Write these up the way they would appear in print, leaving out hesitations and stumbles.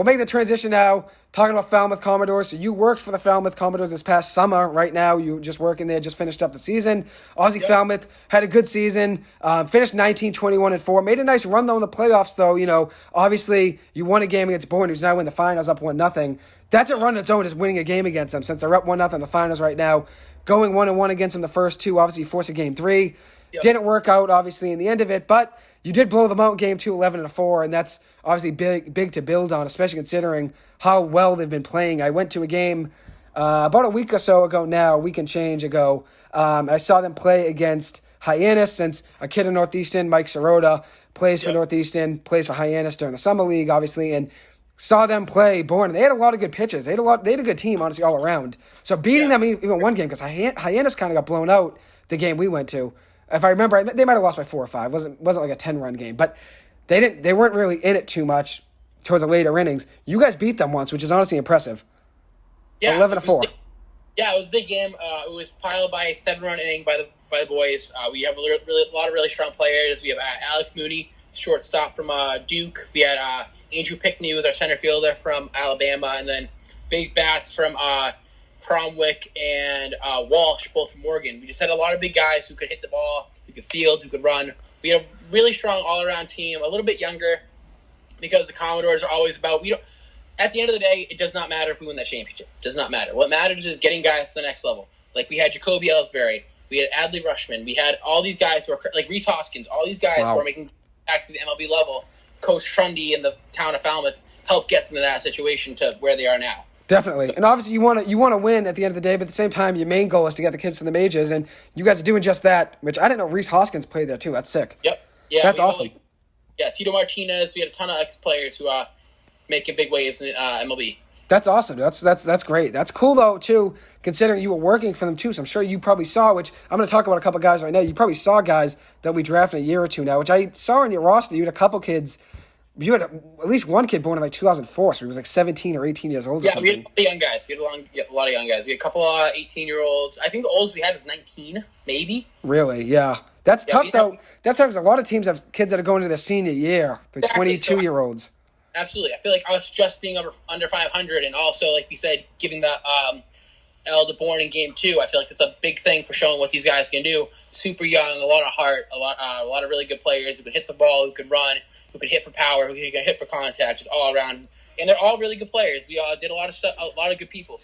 we'll make the transition now, talking about Falmouth Commodores. So you worked for the Falmouth Commodores this past summer. Right now, you just working there, just finished up the season. Aussie Falmouth had a good season, finished 19-21-4. Made a nice run, though, in the playoffs, though. Obviously, you won a game against Bourne, who's now in the finals, up 1-0. That's a run on its own, just winning a game against them, since they're up 1-0 in the finals right now. Going 1-1 against them the first two, obviously, you forced a game 3. Yep. Didn't work out, obviously, in the end of it, but you did blow them out in game 2, 11-4, and that's obviously big to build on, especially considering how well they've been playing. I went to a game about a week or so ago now, a week and change ago. I saw them play against Hyannis, since a kid in Northeastern, Mike Sirota, plays for Northeastern, plays for Hyannis during the Summer League, obviously, and saw them play Bourne. They had a lot of good pitches. They had a good team, honestly, all around. So beating them even one game, because Hyannis kind of got blown out the game we went to. If I remember, they might have lost by 4 or 5. Wasn't like a 10-run game, but they weren't really in it too much towards the later innings. You guys beat them once, which is honestly impressive. Yeah, 11-4. Yeah, it was a big game. It was piled by a 7-run inning by the boys. We have a lot of really strong players. We have Alex Mooney, shortstop from Duke. We had Andrew Pickney, was our center fielder from Alabama, and then big bats from Cromwick and Walsh, both from Oregon. We just had a lot of big guys who could hit the ball, who could field, who could run. We had a really strong all-around team, a little bit younger, because the Commodores are always about, at the end of the day, it does not matter if we win that championship. It does not matter. What matters is getting guys to the next level. Like, we had Jacoby Ellsbury, we had Adley Rushman, we had all these guys who are, like Reese Hoskins, all these guys who are making back to the MLB level. Coach Trundy in the town of Falmouth helped get them to that situation to where they are now. Definitely. So, and obviously you want to win at the end of the day, but at the same time, your main goal is to get the kids to the majors, and you guys are doing just that, which I didn't know Reese Hoskins played there too. That's sick. Yep. Yeah. That's awesome. Tito Martinez, we had a ton of ex-players who making big waves in MLB. That's awesome. That's great. That's cool, though, too, considering you were working for them, too. So I'm sure you probably saw, which I'm going to talk about a couple guys right now. You probably saw guys that we drafted a year or two now, which I saw in your roster. You had a couple kids. You had at least one kid born in like 2004, so he was like 17 or 18 years old or something. Yeah, we had a lot of young guys. We had a lot of young guys. We had a couple 18-year-olds. I think the oldest we had was 19, maybe. Really? Yeah. That's tough, though. That's tough because a lot of teams have kids that are going into their senior year, the 22-year-olds. Absolutely. I feel like us just being under 500 and also, like we said, giving the L to Bourne in Game 2, I feel like that's a big thing for showing what these guys can do. Super young, a lot of heart, a lot of really good players who can hit the ball, who can run, who can hit for power, who can hit for contact, just all around. And they're all really good players. We did a lot of stuff, a lot of good people,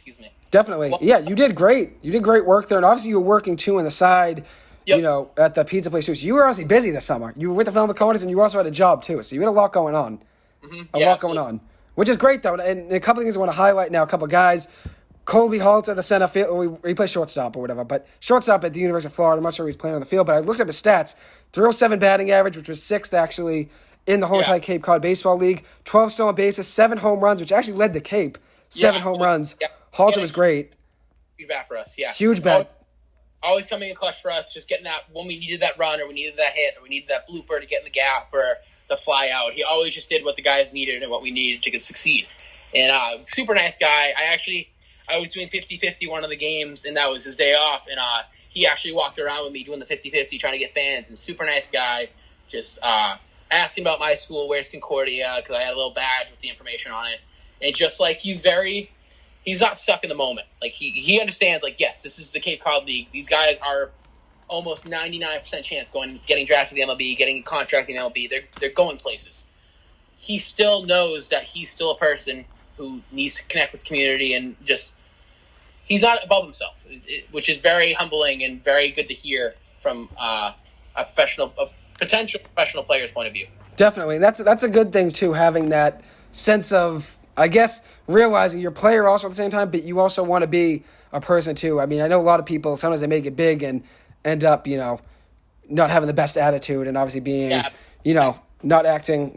Definitely. Yeah, you did great. You did great work there. And obviously you were working, too, on the side, at the pizza place, too. So you were honestly busy this summer. You were with the Falmouth Commodores, and you also had a job, too. So you had a lot going on. A lot going on. Which is great, though. And a couple of things I want to highlight now. A couple of guys. Colby Halter, the center field, or he plays shortstop or whatever, but shortstop at the University of Florida. I'm not sure he's playing on the field, but I looked up his stats. 307 batting average, which was 6th, actually, in the whole entire Cape Cod Baseball League. 12 stolen bases, 7 home runs, which actually led the Cape. 7 home runs. Yeah. Halter was great. Huge bat for us, yeah. Huge bat. Always coming in clutch for us, just getting that when we needed that run or we needed that hit or we needed that blooper to get in the gap or the fly out. He always just did what the guys needed and what we needed to succeed. And super nice guy. I was doing 50-50 one of the games, and that was his day off. And he actually walked around with me doing the 50-50, trying to get fans. And super nice guy. Just asking about my school, where's Concordia, because I had a little badge with the information on it. And just like he's not stuck in the moment. Like he understands. Like yes, this is the Cape Cod League. These guys are almost 99% chance getting drafted in the MLB, getting a contract in the MLB. They're going places. He still knows that he's still a person who needs to connect with the community and just he's not above himself, which is very humbling and very good to hear from a potential professional player's point of view. Definitely. That's a good thing, too, having that sense of, I guess, realizing you're a player also at the same time, but you also want to be a person, too. I mean, I know a lot of people, sometimes they make it big and end up, not having the best attitude and obviously being, not acting,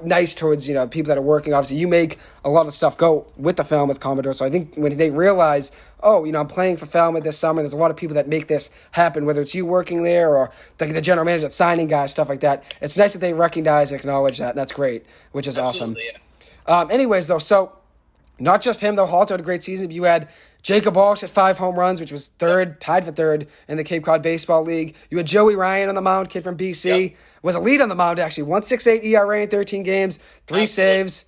nice towards, people that are working. Obviously, you make a lot of stuff go with the Falmouth Commodores. So I think when they realize, I'm playing for Falmouth this summer, there's a lot of people that make this happen, whether it's you working there or the general manager that's signing guys, stuff like that. It's nice that they recognize and acknowledge that, and that's great, which is awesome. Yeah. Anyways, though, so not just him, though. Halter had a great season. You had Jacob Walsh at 5 home runs, which was tied for third in the Cape Cod Baseball League. You had Joey Ryan on the mound, kid from BC, was a lead on the mound, actually. 1.68 ERA in 13 games, 3 saves.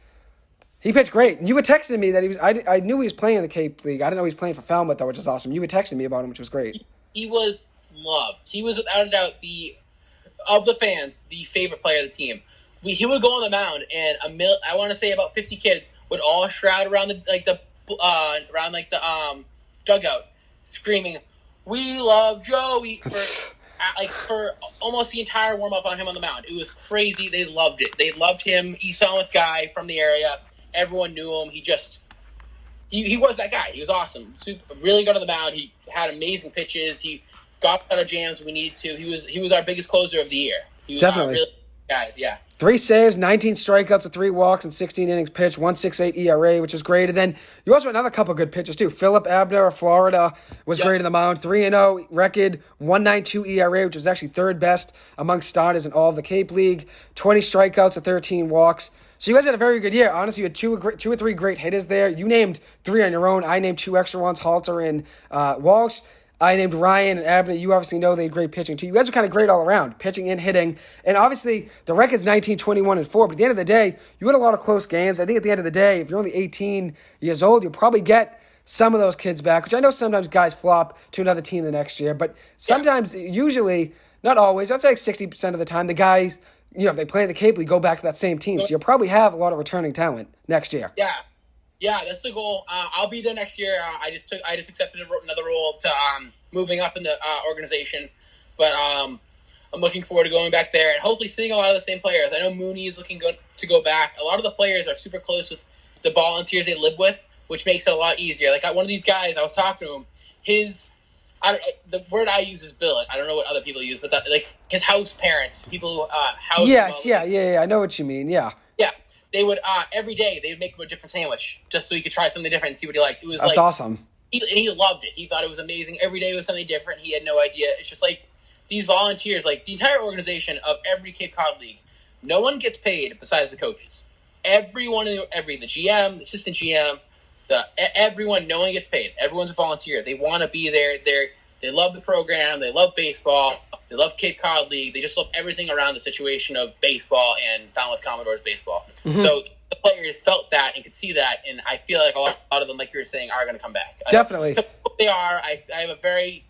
He pitched great. You were texting me that he was. I knew he was playing in the Cape League. I didn't know he was playing for Falmouth, though, which is awesome. You were texting me about him, which was great. He was loved. He was, without a doubt, of the fans, the favorite player of the team. He would go on the mound, and I want to say about 50 kids would all shroud around the dugout, screaming, "We love Joey!" for almost the entire warm up on him on the mound. It was crazy. They loved it. They loved him. East Falmouth guy from the area. Everyone knew him. He was that guy. He was awesome. Really good on the mound. He had amazing pitches. He got out of jams when we needed to. He was our biggest closer of the year. He was Definitely. Really guys, yeah. 3 saves, 19 strikeouts with 3 walks and 16 innings pitched, 1.68 ERA, which was great. And then you also had another couple good pitchers, too. Philip Abner of Florida was great on the mound. 3-0 record, 1.92 ERA, which was actually third best among starters in all of the Cape League. 20 strikeouts and 13 walks. So you guys had a very good year. Honestly, you had two or three great hitters there. You named 3 on your own. I named 2 extra ones, Halter and Walsh. I named Ryan and Abner. You obviously know they had great pitching, too. You guys were kind of great all around, pitching and hitting. And obviously, the record's 19-21-4. But at the end of the day, you had a lot of close games. I think at the end of the day, if you're only 18 years old, you'll probably get some of those kids back, which I know sometimes guys flop to another team the next year. But sometimes, usually, not always, I'd say like 60% of the time, the guys, if they play in the Cape League, go back to that same team. So you'll probably have a lot of returning talent next year. Yeah, that's the goal. I'll be there next year. I just accepted another role to moving up in the organization, but I'm looking forward to going back there and hopefully seeing a lot of the same players. I know Mooney is looking to go back. A lot of the players are super close with the volunteers they live with, which makes it a lot easier. Like one of these guys, I was talking to him. The word I use is billet. I don't know what other people use, but his house parents, people who house. Yes, yeah. I know what you mean. Yeah. They would every day they would make him a different sandwich just so he could try something different and see what he liked. It was That's awesome. He loved it. He thought it was amazing. Every day was something different. He had no idea. It's just like these volunteers, like the entire organization of every Cape Cod League. No one gets paid besides the coaches. Everyone, the GM, the assistant GM, everyone. No one gets paid. Everyone's a volunteer. They want to be there. They love the program. They love baseball. They love Cape Cod League. They just love everything around the situation of baseball and Falmouth Commodores baseball. Mm-hmm. So the players felt that and could see that, and I feel like a lot of them, like you were saying, are going to come back. Definitely. So they are. I have very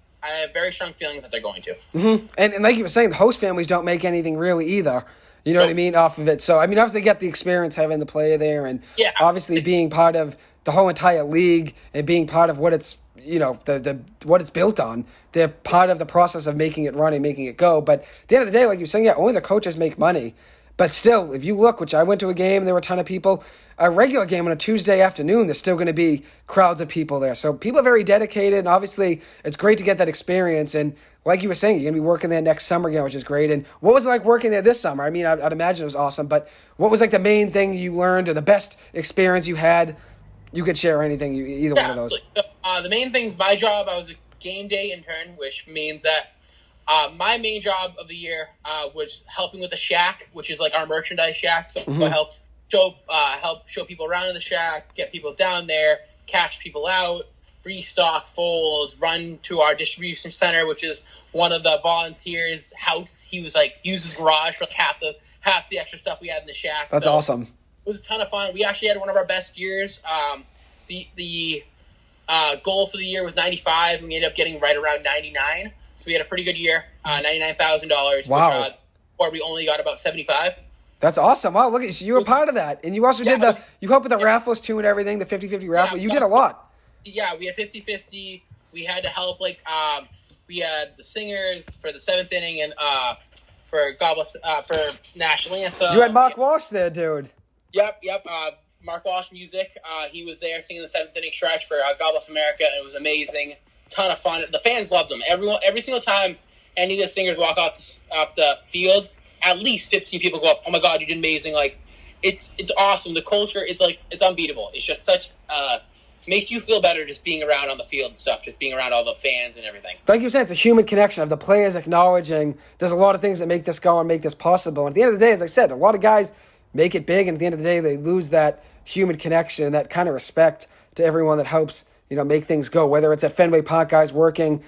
strong feelings that they're going to. Mm-hmm. And like you were saying, the host families don't make anything really either. You know what I mean? Off of it. So, I mean, obviously they get the experience having the player there and obviously being part of the whole entire league and being part of what it's, what it's built on. They're part of the process of making it run and making it go. But at the end of the day, like you were saying, only the coaches make money. But still, if you look, which I went to a game, there were a ton of people. A regular game on a Tuesday afternoon, there's still going to be crowds of people there. So people are very dedicated, and obviously it's great to get that experience. And like you were saying, you're going to be working there next summer again, which is great. And what was it like working there this summer? I mean, I'd imagine it was awesome. But what was like the main thing you learned or the best experience you had? You could share anything, either one of those. The main thing's my job. I was a game day intern, which means that my main job of the year was helping with the shack, which is like our merchandise shack. So I help show people around in the shack, get people down there, cash people out, restock folds, run to our distribution center, which is one of the volunteers' house. He was like used his garage for like half the extra stuff we had in the shack. That's awesome. It was a ton of fun. We actually had one of our best years. The goal for the year was 95, and we ended up getting right around 99. So we had a pretty good year, $99,000. Wow. Or we only got about 75. That's awesome. Wow, look at you. So you were part of that. And you also did you helped with the raffles too and everything, the 50-50 raffle. You did a lot. Yeah, we had 50-50. We had to help, we had the singers for the 7th inning and for National Anthem. You had Mark Walsh there, dude. Yep. Mark Walsh music. He was there singing the 7th inning stretch for God Bless America, and it was amazing. Ton of fun. The fans loved them. Every single time any of the singers walk off the field, at least 15 people go up. Oh my God, you did amazing! Like, it's awesome. The culture, it's unbeatable. It's just such. It makes you feel better just being around on the field and stuff, just being around all the fans and everything. Like you said, it's a human connection of the players acknowledging there's a lot of things that make this go and make this possible. And at the end of the day, as I said, a lot of guys make it big, and at the end of the day, they lose that human connection and that kind of respect to everyone that helps, make things go. Whether it's at Fenway Park, guys working,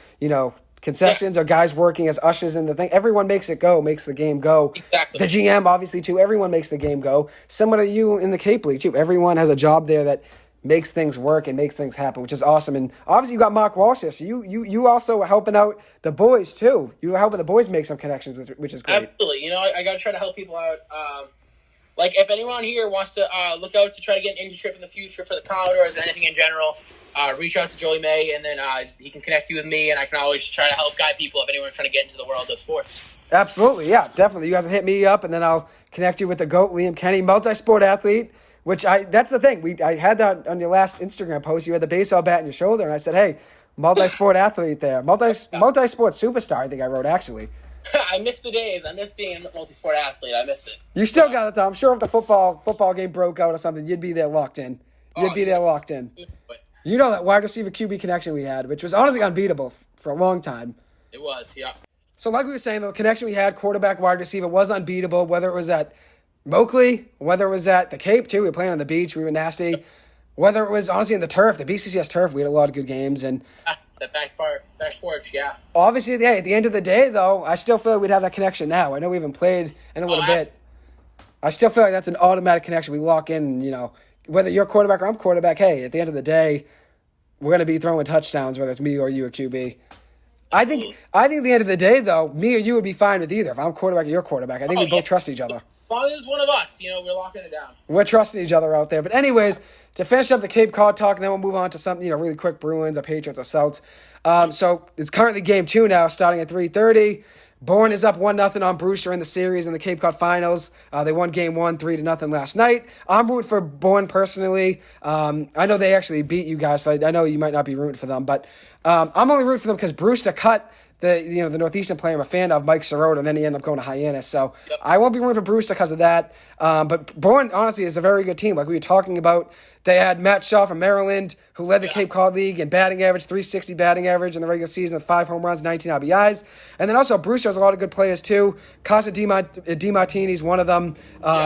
concessions or guys working as ushers in the thing. Everyone makes it go, makes the game go. Exactly. The GM, obviously, too. Everyone makes the game go. Similar to you in the Cape League, too. Everyone has a job there that makes things work and makes things happen, which is awesome. And obviously, you got Mark Walsh there, so you also are helping out the boys, too. You were helping the boys make some connections, which is great. Absolutely. I got to try to help people out. Like, if anyone here wants to look out to try to get an internship in the future for the Commodores or anything in general, reach out to Joey May, and then he can connect you with me, and I can always try to help guide people if anyone's trying to get into the world of sports. Absolutely, yeah, definitely. You guys hit me up, and then I'll connect you with the GOAT, Liam Kenny, multi-sport athlete, that's the thing. I had that on your last Instagram post. You had the baseball bat in your shoulder, and I said, hey, multi-sport athlete there. Multi-sport superstar, I think I wrote, actually. I miss the days. I miss being a multi-sport athlete. I miss it. You still got it, though. I'm sure if the football game broke out or something, you'd be there locked in. You know that wide receiver QB connection we had, which was honestly unbeatable for a long time. It was, yeah. So like we were saying, the connection we had, quarterback, wide receiver, was unbeatable, whether it was at Moakley, whether it was at the Cape, too. We were playing on the beach. We were nasty. Whether it was, honestly, in the turf, the BCCS turf, we had a lot of good games. And the back porch, yeah. Obviously, yeah, at the end of the day, though, I still feel like we'd have that connection now. I know we haven't played in a little bit. I still feel like that's an automatic connection. We lock in, whether you're quarterback or I'm quarterback, hey, at the end of the day, we're going to be throwing touchdowns, whether it's me or you at QB. I think at the end of the day, though, me or you would be fine with either. If I'm quarterback or you're quarterback, I think we both trust each other. As long as it's one of us, we're locking it down. We're trusting each other out there. But anyways, to finish up the Cape Cod talk, and then we'll move on to something, really quick, Bruins or Patriots or Celtics. So it's currently game 2 now, starting at 3:30. Bourne is up 1-0 on Brewster in the series in the Cape Cod Finals. They won game 1, 3-0 last night. I'm rooting for Bourne personally. I know they actually beat you guys, so I know you might not be rooting for them, but I'm only rooting for them because Brewster cut the Northeastern player I'm a fan of, Mike Sirota, and then he ended up going to Hyannis. So I won't be rooting for Brewster because of that. But Bourne, honestly, is a very good team. Like we were talking about, they had Matt Shaw from Maryland, who led the Cape Cod League in batting average, 360 batting average in the regular season with 5 home runs, 19 RBIs. And then also Brewster has a lot of good players too. Casa DiMartini's one of them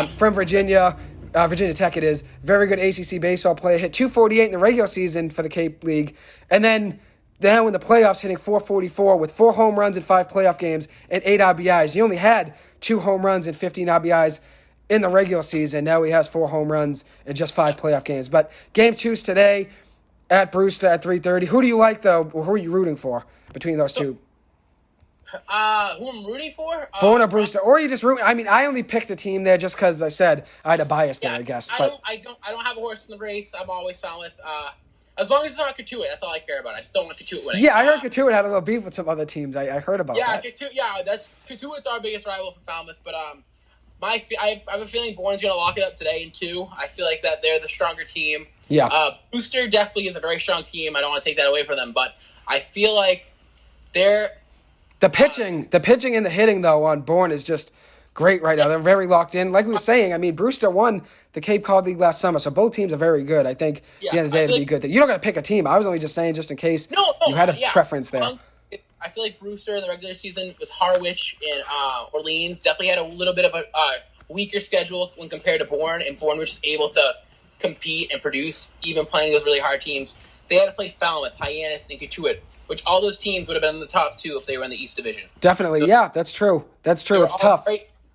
from Virginia. Virginia Tech it is. Very good ACC baseball player. Hit 248 in the regular season for the Cape League. And then now in the playoffs, hitting 444 with 4 home runs in 5 playoff games and 8 RBIs. He only had 2 home runs and 15 RBIs in the regular season. Now he has 4 home runs in just 5 playoff games. But game 2's today at Brewster at 3:30. Who do you like, though? Or who are you rooting for between those two? Who I'm rooting for? Bourne or Brewster? Or you just rooting? I mean, I only picked a team there just because I said I had a bias there, I guess. I don't have a horse in the race. I'm always Falmouth. As long as it's not Katuitt, that's all I care about. I just don't want Katuitt winning. Yeah, I heard Katuitt had a little beef with some other teams. I heard about that. Katuitt's our biggest rival for Falmouth. But I have a feeling Bourne's going to lock it up today in 2. I feel like that they're the stronger team. Yeah. Brewster definitely is a very strong team. I don't want to take that away from them, but I feel like they're the pitching and the hitting though on Bourne is just great right now. They're very locked in. Like we were saying, I mean, Brewster won the Cape Cod League last summer, so both teams are very good. I think at the end of the day, it'll be a good thing. You don't got to pick a team. I was only just saying just in case you had a preference there. I feel like Brewster in the regular season with Harwich and Orleans definitely had a little bit of a weaker schedule when compared to Bourne, and Bourne was just able to compete and produce, even playing those really hard teams. They had to play Falmouth, Hyannis, and Katuitt, which all those teams would have been in the top 2 if they were in the East Division. Definitely, so, that's true. It's tough.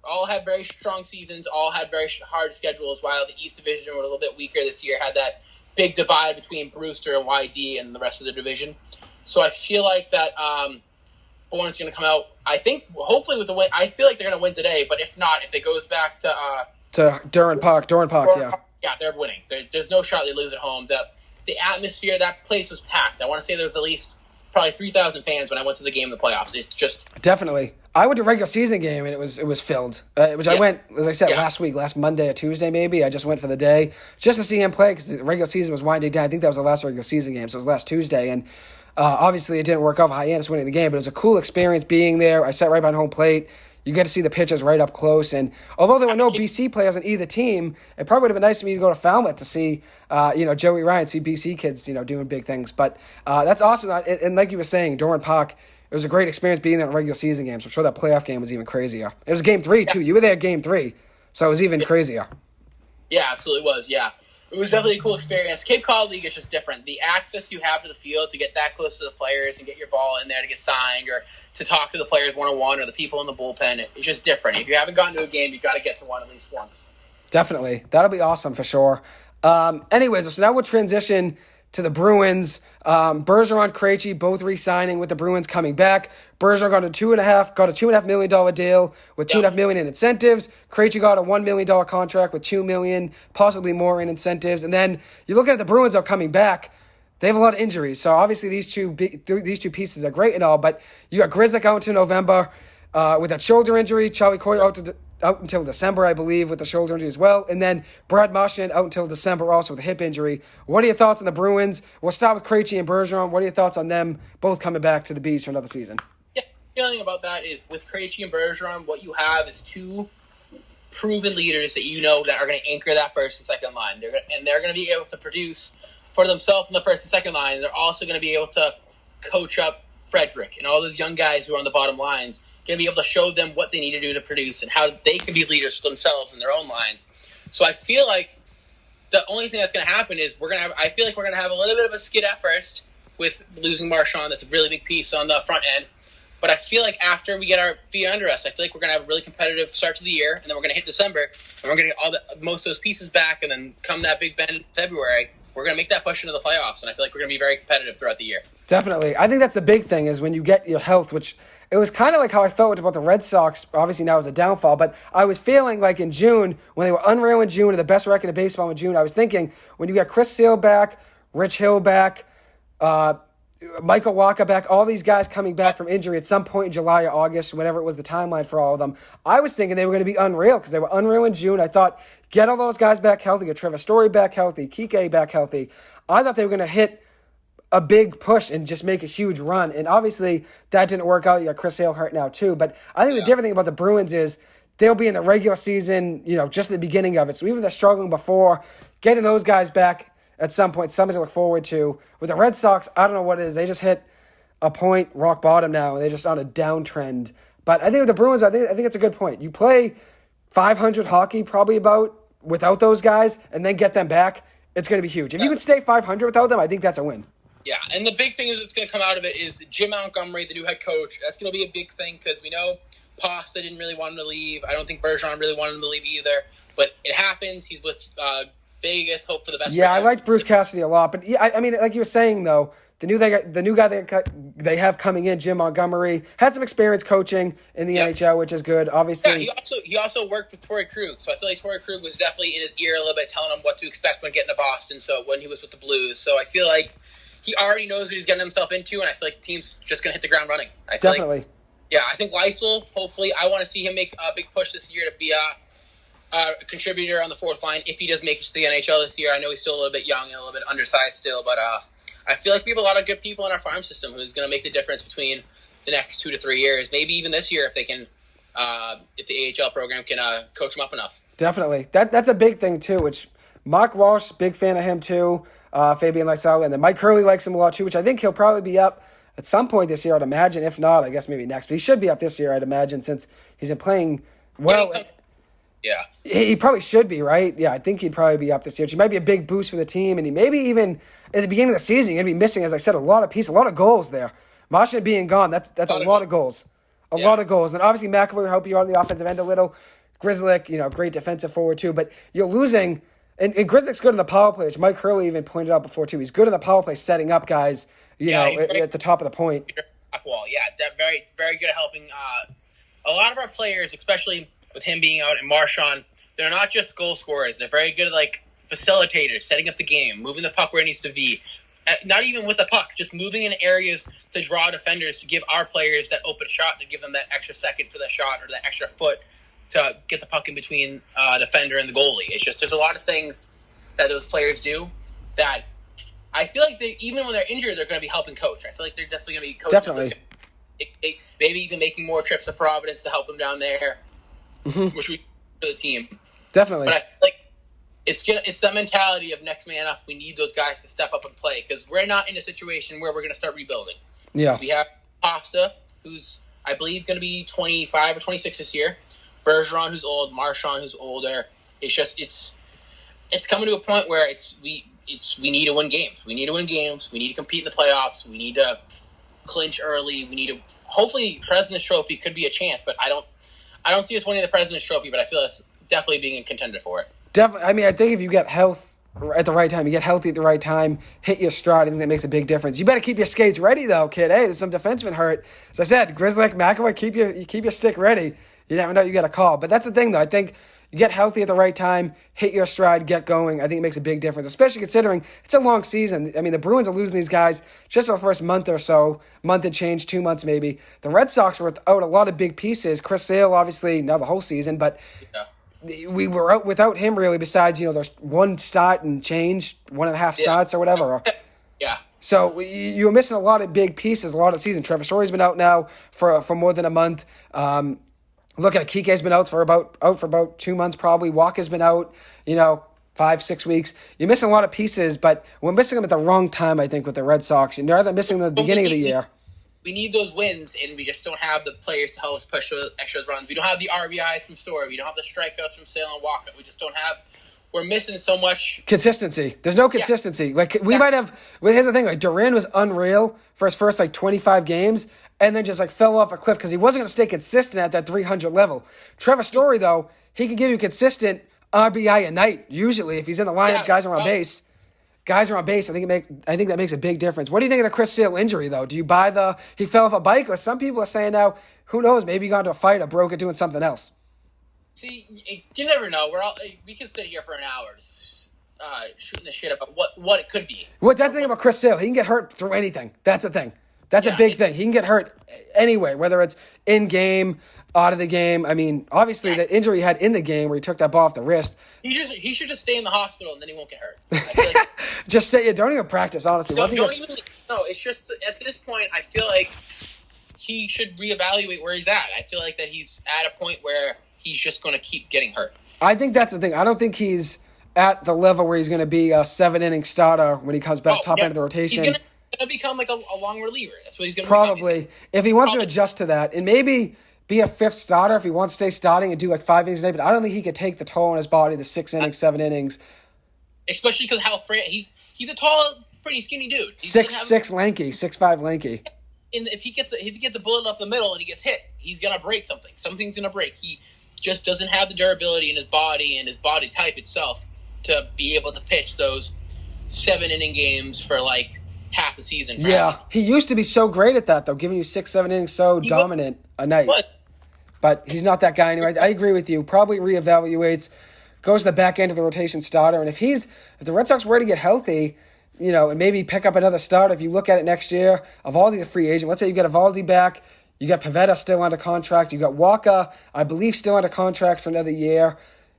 All had very strong seasons, all had very hard schedules, while the East Division were a little bit weaker this year, had that big divide between Brewster and YD and the rest of the division. So I feel like that Bourne's going to come out, I think, hopefully with the win. I feel like they're going to win today, but if not, if it goes back to Durant Park, yeah. Yeah, they're winning. There's no shot they lose at home. The atmosphere, that place was packed. I want to say there was at least probably 3,000 fans when I went to the game in the playoffs. It's just... Definitely. I went to a regular season game, and it was filled. I went, as I said, last Monday or Tuesday maybe. I just went for the day just to see him play because the regular season was winding down. I think that was the last regular season game, so it was last Tuesday. And obviously it didn't work out for Hyannis winning the game, but it was a cool experience being there. I sat right behind home plate. You get to see the pitchers right up close. And although there were no BC players on either team, it probably would have been nice for me to go to Falmouth to see, Joey Ryan, see BC kids, doing big things. But that's awesome. And like you were saying, Durant Park, it was a great experience being there in regular season games. I'm sure that playoff game was even crazier. It was game 3, too. You were there at game 3, so it was even crazier. Yeah, absolutely was, yeah. It was definitely a cool experience. Cape Cod League is just different. The access you have to the field to get that close to the players and get your ball in there to get signed or to talk to the players one-on-one or the people in the bullpen, it's just different. If you haven't gotten to a game, you've got to get to one at least once. Definitely. That'll be awesome for sure. Anyways, so now we'll transition to the Bruins. Bergeron, Krejci, both re-signing with the Bruins coming back. Bergeron got a $2.5 million deal with $2.5 million in incentives. Krejci got a $1 million contract with $2 million, possibly more in incentives. And then you look at the Bruins are coming back. They have a lot of injuries, so obviously these two pieces are great and all. But you got Grzelcyk out until November with that shoulder injury. Charlie Coyle out until December, I believe, with the shoulder injury as well. And then Brad Marchand out until December also with a hip injury. What are your thoughts on the Bruins? We'll start with Krejci and Bergeron. What are your thoughts on them both coming back to the beach for another season? Yeah, the feeling about that is with Krejci and Bergeron, what you have is two proven leaders that you know that are going to anchor that first and second line. They're going to be able to produce for themselves in the first and second line. They're also going to be able to coach up Frederick and all those young guys who are on the bottom lines, going to be able to show them what they need to do to produce and how they can be leaders for themselves in their own lines. So I feel like the only thing that's going to happen is we're going to have a little bit of a skid at first with losing Marchand. That's a really big piece on the front end. But I feel like after we get our feet under us, I feel like we're going to have a really competitive start to the year, and then we're going to hit December, and we're going to get most of those pieces back, and then come that big bend in February, we're going to make that push into the playoffs, and I feel like we're going to be very competitive throughout the year. Definitely. I think that's the big thing is when you get your health, which it was kind of like how I felt about the Red Sox. Obviously now it's a downfall, but I was feeling like in June, when they were unreal in June and the best record in baseball in June, I was thinking when you got Chris Sale back, Rich Hill back, Michael Walker back, all these guys coming back from injury at some point in July or August, whatever it was the timeline for all of them, I was thinking they were going to be unreal because they were unreal in June. I thought, get all those guys back healthy, get Trevor Story back healthy, Kike back healthy. I thought they were going to hit a big push and just make a huge run. And obviously that didn't work out. You got Chris Sale hurt now too. But I think the different thing about the Bruins is they'll be in the regular season, just at the beginning of it. So even they're struggling before, getting those guys back at some point, something to look forward to. With the Red Sox, I don't know what it is. They just hit a point, rock bottom now, and they're just on a downtrend. But I think with the Bruins, I think it's a good point. You play 500 hockey probably about without those guys and then get them back, it's going to be huge. If you can stay 500 without them, I think that's a win. Yeah, and the big thing that's going to come out of it is Jim Montgomery, the new head coach. That's going to be a big thing because we know Pasta didn't really want him to leave. I don't think Bergeron really wanted him to leave either. But it happens. He's with Vegas. Hope for the best. Yeah, I liked Bruce Cassidy a lot. But yeah, I mean, like you were saying though, the new guy they have coming in, Jim Montgomery, had some experience coaching in the NHL, which is good. Obviously, yeah, he also worked with Torrey Krug, so I feel like Torrey Krug was definitely in his ear a little bit, telling him what to expect when getting to Boston. So when he was with the Blues, so I feel like he already knows what he's getting himself into, and I feel like the team's just going to hit the ground running. Definitely. I think Lysel, hopefully, I want to see him make a big push this year to be a contributor on the fourth line if he does make it to the NHL this year. I know he's still a little bit young and a little bit undersized still, but I feel like we have a lot of good people in our farm system who's going to make the difference between the next 2 to 3 years, maybe even this year if they can, if the AHL program can coach them up enough. Definitely. That's a big thing too, which Mark Walsh, big fan of him too, Fabian Lysel, and then Mike Hurley likes him a lot too, which I think he'll probably be up at some point this year, I'd imagine. If not, I guess maybe next. But he should be up this year, I'd imagine, since he's been playing well. Yeah. He probably should be, right? Yeah, I think he'd probably be up this year, which might be a big boost for the team. And he maybe even at the beginning of the season, you're going to be missing, as I said, a lot of goals there. Marchand being gone, that's a lot of goals. A lot of goals. And obviously McAvoy will help you on the offensive end a little. Grzelcyk, great defensive forward too. But you're losing, and Grzelcyk's good in the power play, which Mike Hurley even pointed out before too. He's good in the power play, setting up guys, at the top of the point. Wall. Yeah, very, very good at helping a lot of our players, especially with him being out and Marchand, they're not just goal scorers. They're very good at facilitators, setting up the game, moving the puck where it needs to be. Not even with the puck, just moving in areas to draw defenders, to give our players that open shot, to give them that extra second for the shot or that extra foot to get the puck in between defender and the goalie. It's just there's a lot of things that those players do that I feel like even when they're injured, they're going to be helping coach. I feel like they're definitely going to be coaching. Definitely. Maybe even making more trips to Providence to help them down there, which we for the team. Definitely. But I feel like it's that mentality of next man up. We need those guys to step up and play because we're not in a situation where we're going to start rebuilding. Yeah. We have Pasta, who's I believe going to be 25 or 26 this year. Bergeron, who's old. Marchand, who's older. It's it's coming to a point where we need to win games. We need to win games. We need to compete in the playoffs. We need to clinch early. We need to hopefully President's Trophy could be a chance, but I don't see us winning the President's Trophy, but I feel us definitely being a contender for it. Definitely. I mean, I think if you get health at the right time, you get healthy at the right time, hit your stride, I think that makes a big difference. You better keep your skates ready, though, kid. Hey, there's some defensemen hurt. As I said, Grizzly, McAvoy, keep your stick ready. You never know you get a call. But that's the thing, though. I think you get healthy at the right time, hit your stride, get going. I think it makes a big difference, especially considering it's a long season. I mean, the Bruins are losing these guys just for the first month or so, month and change, 2 months maybe. The Red Sox were without a lot of big pieces. Chris Sale, obviously, not the whole season, but we were out without him really besides, there's one start and change, 1.5 starts or whatever. Yeah. So you were missing a lot of big pieces a lot of the season. Trevor Story's been out now for more than a month. Look at Kike's been out for about 2 months probably. Walker's been out, 5-6 weeks. You're missing a lot of pieces, but we're missing them at the wrong time, I think, with the Red Sox. And rather than missing them at the beginning of the year. We need those wins, and we just don't have the players to help us push those extra runs. We don't have the RBIs from Story. We don't have the strikeouts from Sale and Walker. We just don't have. We're missing so much consistency. There's no consistency. Yeah. Like we might have. Well, here's the thing: like Durant was unreal for his first 25 games, and then just fell off a cliff because he wasn't going to stay consistent at that 300 level. Trevor Story, though, he can give you consistent RBI a night. Usually, if he's in the lineup, guys are on base. I think that makes a big difference. What do you think of the Chris Sale injury, though? Do you buy he fell off a bike, or some people are saying now, who knows, maybe he got into a fight or broke it doing something else? See, you never know. We can sit here for an hour shooting the shit about what it could be. That's the thing about Chris Sale. He can get hurt through anything. That's the thing. That's a big thing. He can get hurt anyway, whether it's in game, out of the game. I mean, obviously, the injury he had in the game where he took that ball off the wrist. He should just stay in the hospital and then he won't get hurt. I feel like just stay. Don't even practice, honestly. No, it's just at this point, I feel like he should reevaluate where he's at. I feel like that he's at a point where he's just going to keep getting hurt. I think that's the thing. I don't think he's at the level where he's going to be a 7-inning starter when he comes back top end of the rotation. He's going to become like a long reliever. That's what he's going to probably. If he wants to adjust to that, and maybe be a 5th starter if he wants to stay starting and do 5 innings a day, but I don't think he could take the toll on his body, the 6 innings, 7 innings. Especially because how frail he's a tall, pretty skinny dude. 6'6" lanky, 6'5" lanky. And if he gets the bullet up the middle and he gets hit, he's gonna break something. Something's gonna break. He just doesn't have the durability in his body and his body type itself to be able to pitch those 7-inning games for half the season. Yeah, he used to be so great at that though, giving you 6-7 innings so dominant a night. But he's not that guy anyway. I agree with you. Probably reevaluates, goes to the back end of the rotation starter. And if the Red Sox were to get healthy, and maybe pick up another starter, if you look at it next year, Evaldi, the free agent, let's say you get Evaldi back, you got Pivetta still under contract, you got Walker, I believe, still under contract for another year.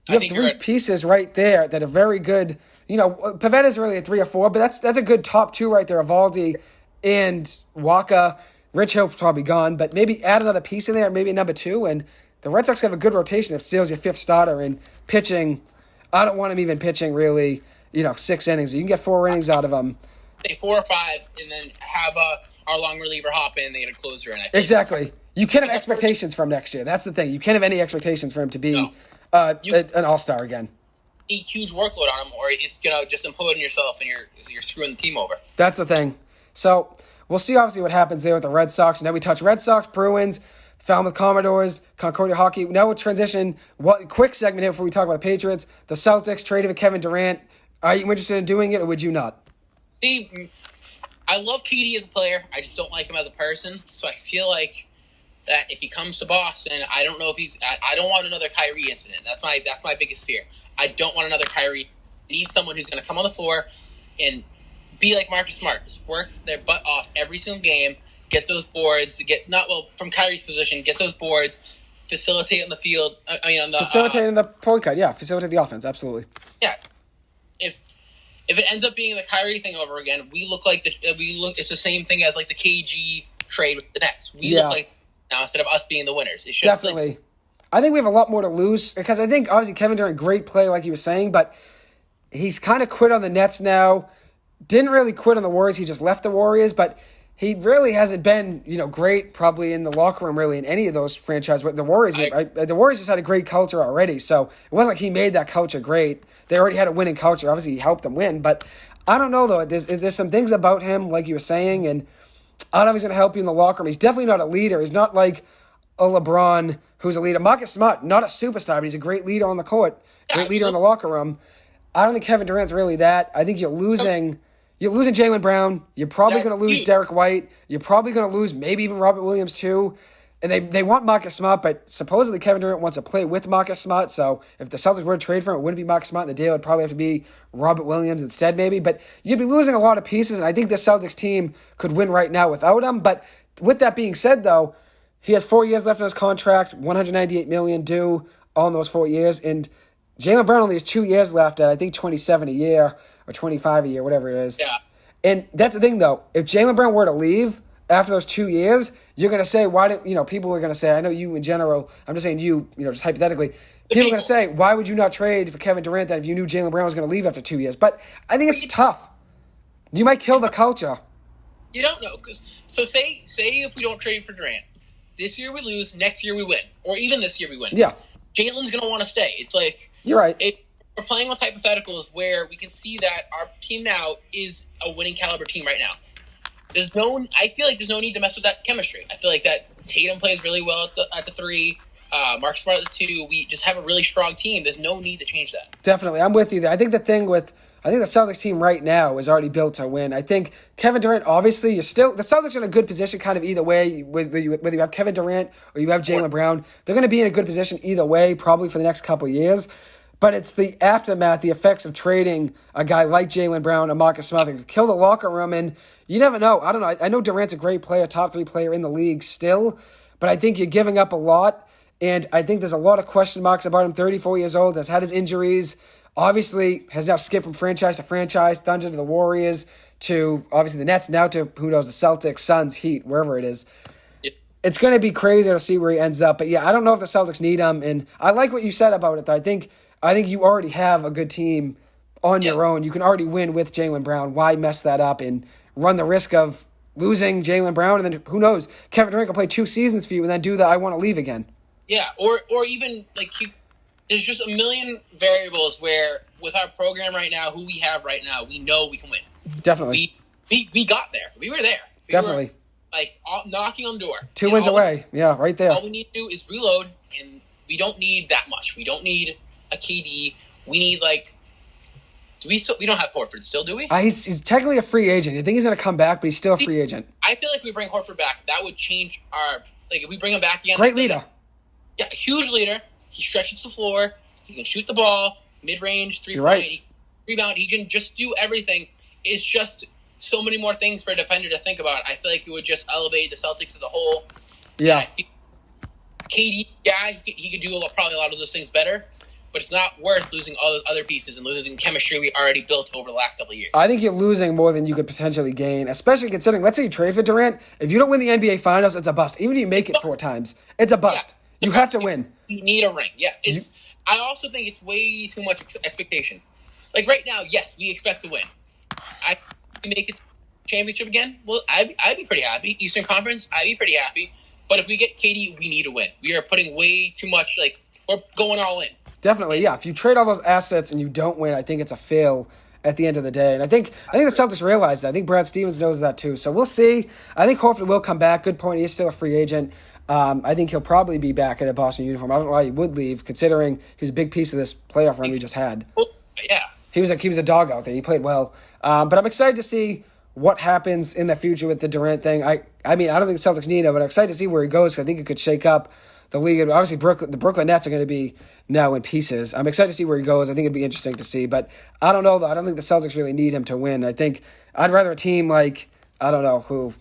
You have 3 pieces right there that are very good. Pivetta's really a 3 or 4, but that's a good top 2 right there, Evaldi and Walker. Rich Hill's probably gone, but maybe add another piece in there, maybe number 2, and the Red Sox have a good rotation if Sale's your 5th starter and pitching. I don't want him even pitching really, 6 innings. You can get 4 innings out of him. Say 4 or 5, and then have our long reliever hop in and they get a closer in. I think. Exactly. You can't have expectations from next year. That's the thing. You can't have any expectations for him to be an all-star again. A huge workload on him, or it's gonna just implode on yourself and you're screwing the team over. That's the thing. So we'll see obviously what happens there with the Red Sox. And then we touch Red Sox, Bruins, Falmouth Commodores, Concordia Hockey. Now we'll transition. Quick segment here before we talk about the Patriots. The Celtics traded for Kevin Durant. Are you interested in doing it, or would you not? See, I love KD as a player. I just don't like him as a person. So I feel like that if he comes to Boston, I don't know if I don't want another Kyrie incident. That's my biggest fear. I don't want another Kyrie. I need someone who's going to come on the floor and be like Marcus Smart. Just work their butt off every single game. Get those boards. From Kyrie's position, get those boards. Facilitate on the field. Facilitate in the point guard. Yeah, facilitate the offense. Absolutely. Yeah. If it ends up being the Kyrie thing over again, it's the same thing as the KG trade with the Nets. We look like now instead of us being the winners. It's just definitely. I think we have a lot more to lose because I think obviously Kevin Durant, great play like you were saying, but he's kind of quit on the Nets now. Didn't really quit on the Warriors. He just left the Warriors, but he really hasn't been, great probably in the locker room really in any of those franchises. But the Warriors, the Warriors just had a great culture already, so it wasn't like he made that culture great. They already had a winning culture. Obviously, he helped them win, but I don't know though. There's some things about him, like you were saying, and I don't know if he's going to help you in the locker room. He's definitely not a leader. He's not like a LeBron who's a leader. Marcus Smart, not a superstar, but he's a great leader on the court, great leader in the locker room. I don't think Kevin Durant's really that. I think you're losing Jaylen Brown. You're probably going to lose Derek White. You're probably going to lose maybe even Robert Williams too. And they want Marcus Smart, but supposedly Kevin Durant wants to play with Marcus Smart. So if the Celtics were to trade for him, it wouldn't be Marcus Smart. The deal would probably have to be Robert Williams instead maybe. But you'd be losing a lot of pieces, and I think the Celtics team could win right now without him. But with that being said, though, he has 4 years left in his contract, $198 million due on those 4 years. And Jaylen Brown only has 2 years left at, I think, $27 a year or $25 a year, whatever it is. Yeah. And that's the thing, though. If Jaylen Brown were to leave after those 2 years, you're going to say, people are going to say, I know you in general, I'm just saying you, just hypothetically, people are going to say, why would you not trade for Kevin Durant then if you knew Jaylen Brown was going to leave after 2 years? But I think it's tough. You might kill the culture. You don't know. So say if we don't trade for Durant, this year we lose, next year we win. Or even this year we win. Yeah. Jalen's going to want to stay. It's like... You're right. We're playing with hypotheticals where we can see that our team now is a winning caliber team right now. I feel like there's no need to mess with that chemistry. I feel like that Tatum plays really well at the 3, Mark Smart at the 2. We just have a really strong team. There's no need to change that. Definitely. I'm with you there. I think the Celtics team right now is already built to win. I think Kevin Durant, obviously, the Celtics are in a good position kind of either way, whether you have Kevin Durant or you have Jaylen Brown. They're going to be in a good position either way, probably for the next couple of years. But it's the aftermath, the effects of trading a guy like Jaylen Brown and Marcus Smart that could kill the locker room. And you never know. I don't know. I know Durant's a great player, top 3 player in the league still. But I think you're giving up a lot. And I think there's a lot of question marks about him. 34 years old, has had his injuries. Obviously, has now skipped from franchise to franchise, Thunder to the Warriors, to obviously the Nets, now to, who knows, the Celtics, Suns, Heat, wherever it is. It's going to be crazy to see where he ends up. But yeah, I don't know if the Celtics need him. And I like what you said about it, though. I think you already have a good team on your own. You can already win with Jaylen Brown. Why mess that up and run the risk of losing Jaylen Brown? And then who knows? Kevin Durant will play 2 seasons for you and then do the I want to leave again. Yeah, or even like there's just a million variables where with our program right now, who we have right now, we know we can win. Definitely. We got there. We were there. Definitely. Knocking on the door. 2 wins away. Yeah, right there. All we need to do is reload, and we don't need that much. We don't need a KD. We need we don't have Horford still, do we? He's technically a free agent. I think he's going to come back, but he's still a free agent. I feel like we bring Horford back, that would change our if we bring him back again. Great leader. Yeah, huge leader. He stretches the floor. He can shoot the ball, mid-range, 3-point. Right. Rebound. He can just do everything. It's just so many more things for a defender to think about. I feel like it would just elevate the Celtics as a whole. Yeah. KD, he could do probably a lot of those things better. But it's not worth losing all those other pieces and losing chemistry we already built over the last couple of years. I think you're losing more than you could potentially gain, especially considering, let's say you trade for Durant. If you don't win the NBA Finals, it's a bust. Even if you make it 4 times, it's a bust. Yeah, you have to win. You need a ring. Yeah. I also think it's way too much expectation. Like right now, yes, we expect to win. We make it championship again, well, I'd be pretty happy. Eastern Conference, I'd be pretty happy. But if we get KD, we need to win. We are putting way too much, we're going all in. Definitely, yeah. If you trade all those assets and you don't win, I think it's a fail at the end of the day. And I think the Celtics realize that. I think Brad Stevens knows that too. So we'll see. I think Horford will come back. Good point. He is still a free agent. I think he'll probably be back in a Boston uniform. I don't know why he would leave, considering he was a big piece of this playoff run we just had. Well, yeah. He was a dog out there. He played well. But I'm excited to see what happens in the future with the Durant thing. I mean, I don't think the Celtics need him, but I'm excited to see where he goes. I think it could shake up the league. Obviously, the Brooklyn Nets are going to be now in pieces. I'm excited to see where he goes. I think it'd be interesting to see. But I don't know, though. I don't think the Celtics really need him to win. I think I'd rather a team like, I don't know who.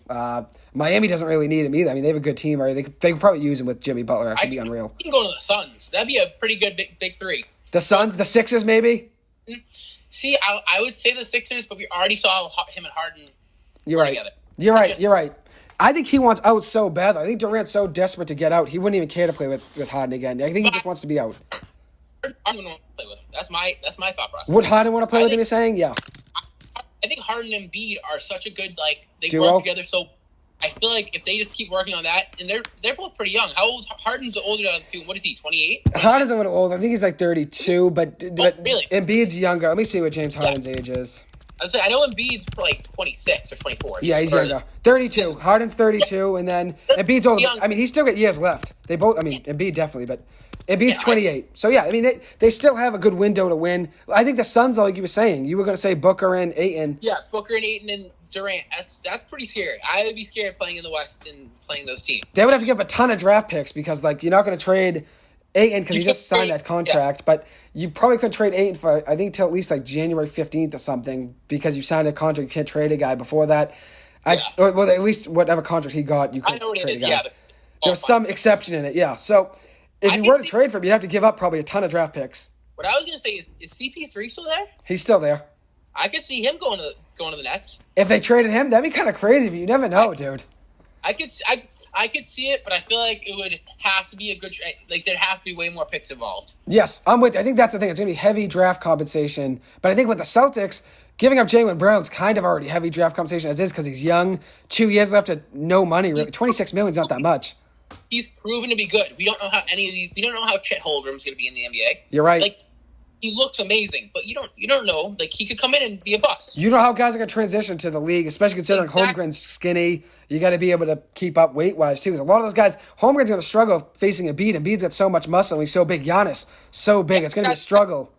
Miami doesn't really need him either. I mean, they have a good team. Right? They could probably use him with Jimmy Butler. Actually, be unreal. You can go to the Suns. That'd be a pretty good big 3. The Suns, the Sixers, maybe? See, I would say the Sixers, but we already saw him and Harden together. You're right. I think he wants out so bad. I think Durant's so desperate to get out, he wouldn't even care to play with Harden again. I think he just wants to be out. Harden want to play with him. That's my thought process. Would Harden want to play with him, you're saying? Yeah. I think Harden and Embiid are such a good, they duo? work together so I feel like if they just keep working on that, and they're both pretty young. How old? Harden's older than the two. What is he? 28. Harden's a little old. I think he's like 32, but really? Embiid's younger. Let me see what James Harden's age is. I know Embiid's like 26 or 24. Yeah, he's younger. 32. Harden's 32, and then Embiid's older. I mean, he's still got years left. They both. I mean, Embiid definitely, but Embiid's 28. So yeah, I mean, they still have a good window to win. I think the Suns, like you were saying, you were going to say Booker and Ayton. Yeah, Booker and Ayton and Durant. That's pretty scary. I would be scared playing in the West and playing those teams. They would have to give up a ton of draft picks because like you're not going to trade Ayton because he just signed that contract, but you probably couldn't trade Ayton for I think till at least like January 15th or something because you signed a contract. You can't trade a guy before that. Well, at least whatever contract he got, you couldn't trade a guy. Yeah, there was some exception in it, yeah. So if you were to trade for him, you'd have to give up probably a ton of draft picks. What I was going to say is CP3 still there? He's still there. I could see him going to the Nets. If they traded him, that'd be kind of crazy, but you never know, dude. I could see it, but I feel like it would have to be a good trade. Like, there'd have to be way more picks involved. Yes, I'm with you. I think that's the thing. It's going to be heavy draft compensation. But I think with the Celtics, giving up Jaylen Brown's kind of already heavy draft compensation as is because he's young. 2 years left at no money. Really. $26 million is not that much. He's proven to be good. We don't know how we don't know how Chet Holmgren's going to be in the NBA. You're right. Like, he looks amazing, but you don't know. Like, he could come in and be a bust. You know how guys are going to transition to the league, especially considering Holmgren's skinny. You got to be able to keep up weight-wise, too. Because a lot of those guys, Holmgren's going to struggle facing Embiid. Embiid's got so much muscle, and he's so big. Giannis, so big. It's going to be a struggle.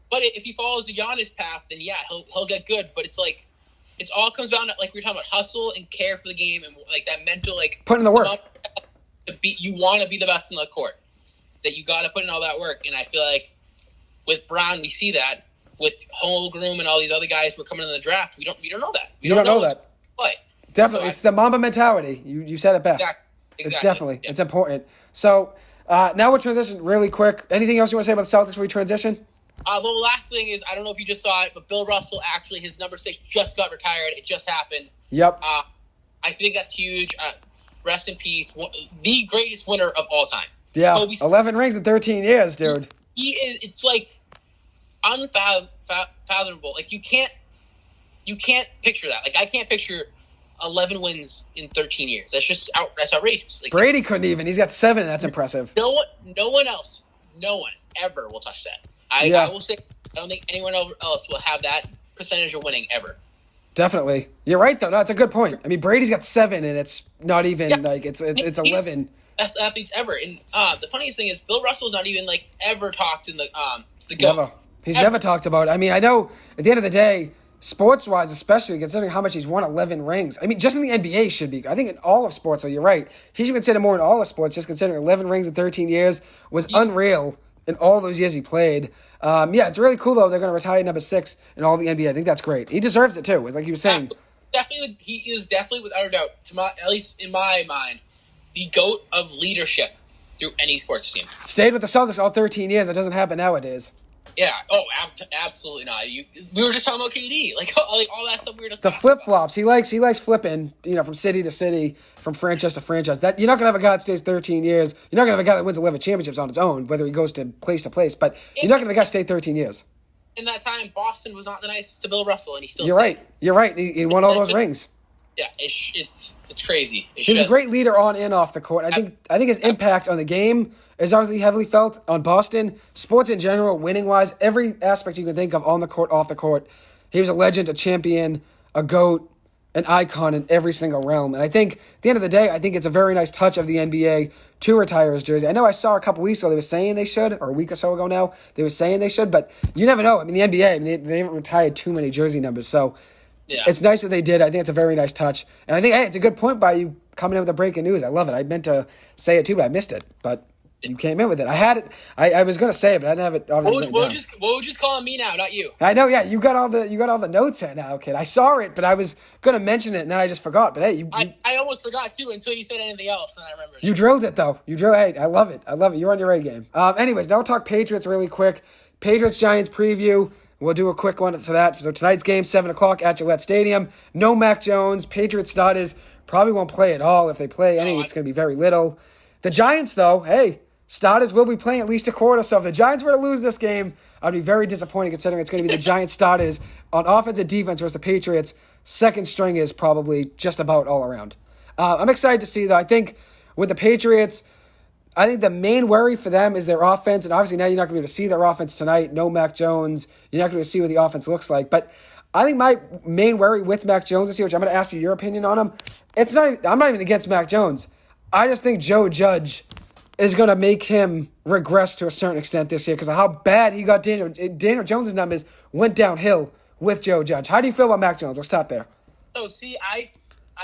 But if he follows the Giannis path, then yeah, he'll get good. But it's like, it all comes down to, like we were talking about, hustle and care for the game and, like, that mental, like... Put in the work. You want to be the best in the court. That you got to put in all that work. And I feel like with Brown, we see that. With Holmgren and all these other guys who are coming in the draft, we don't know that. You don't know that. Play. Definitely. It's the Mamba mentality. You said it best. Exactly. It's definitely. Yeah. It's important. So, now we'll transition really quick. Anything else you want to say about the Celtics before we transition? The last thing is, I don't know if you just saw it, but Bill Russell, actually, his number 6 just got retired. It just happened. Yep. I think that's huge. Rest in peace. The greatest winner of all time. Yeah, 11 rings in 13 years, dude. He is. It's like unfathomable. Like you can't picture that. Like I can't picture 11 wins in 13 years. That's just that's outrageous. Like, Brady couldn't even. He's got 7, and that's impressive. No one ever will touch that. I will say I don't think anyone else will have that percentage of winning ever. Definitely. You're right, though. No, that's a good point. I mean, Brady's got 7, and it's not even, like, it's 11. Best athletes ever. And the funniest thing is Bill Russell's not even, like, ever talked in the GOAT. Never. He's never talked about it. I mean, I know at the end of the day, sports-wise especially, considering how much he's won 11 rings. I mean, just in the NBA should be. I think in all of sports, so you're right. He should consider more in all of sports, just considering 11 rings in 13 years was unreal in all those years he played. Yeah, it's really cool, though. They're going to retire number 6 in all the NBA. I think that's great. He deserves it, too, like you were saying. Definitely, he is definitely, without a doubt, at least in my mind, the GOAT of leadership through any sports team. Stayed with the Celtics all 13 years. That doesn't happen nowadays. Yeah. Oh, absolutely not. We were just talking about KD. Like all that stuff we were just talking about. The flip-flops. He likes flipping, from city to city, from franchise to franchise. That you're not going to have a guy that stays 13 years. You're not going to have a guy that wins 11 championships on its own, whether he goes to place, but you're not going to have a guy stay 13 years. In that time, Boston was not the nicest to Bill Russell, and he still You're right. He won all those rings. Yeah, it's crazy. He's a great leader on and off the court. I think his impact on the game is obviously heavily felt on Boston. Sports in general, winning-wise, every aspect you can think of on the court, off the court. He was a legend, a champion, a GOAT, an icon in every single realm. And I think at the end of the day, I think it's a very nice touch of the NBA to retire his jersey. I know I saw a couple weeks ago they were saying they should, or a week or so ago now, they were saying they should, but you never know. I mean, the NBA, they haven't retired too many jersey numbers, so yeah. It's nice that they did. I think it's a very nice touch. And I think, it's a good point by you coming in with the breaking news. I love it. I meant to say it too, but I missed it. But you came in with it. I had it. I was going to say it, but I didn't have it. Obviously, what would you call me now, not you? I know. Yeah, you got all the notes here now, kid. I saw it, but I was going to mention it, and then I just forgot. But hey, I almost forgot too until you said anything else, and I remembered. You drilled it though. Hey, I love it. You're on your A game. Anyways, now we'll talk Patriots really quick. Patriots Giants preview. We'll do a quick one for that. So tonight's game, 7 o'clock at Gillette Stadium. No Mac Jones. Patriots starters probably won't play at all. If they play any, it's going to be very little. The Giants, though, hey, starters will be playing at least a quarter. So if the Giants were to lose this game, I'd be very disappointed considering it's going to be the Giants starters on offense and defense versus the Patriots. Second string is probably just about all around. I'm excited to see, though. I think with the Patriots, I think the main worry for them is their offense, and obviously now you're not going to be able to see their offense tonight. No Mac Jones. You're not going to be able to see what the offense looks like. But I think my main worry with Mac Jones this year, which I'm going to ask you your opinion on him, I'm not even against Mac Jones. I just think Joe Judge is going to make him regress to a certain extent this year because of how bad he got Daniel Jones' numbers went downhill with Joe Judge. How do you feel about Mac Jones? We'll start there. So, see, I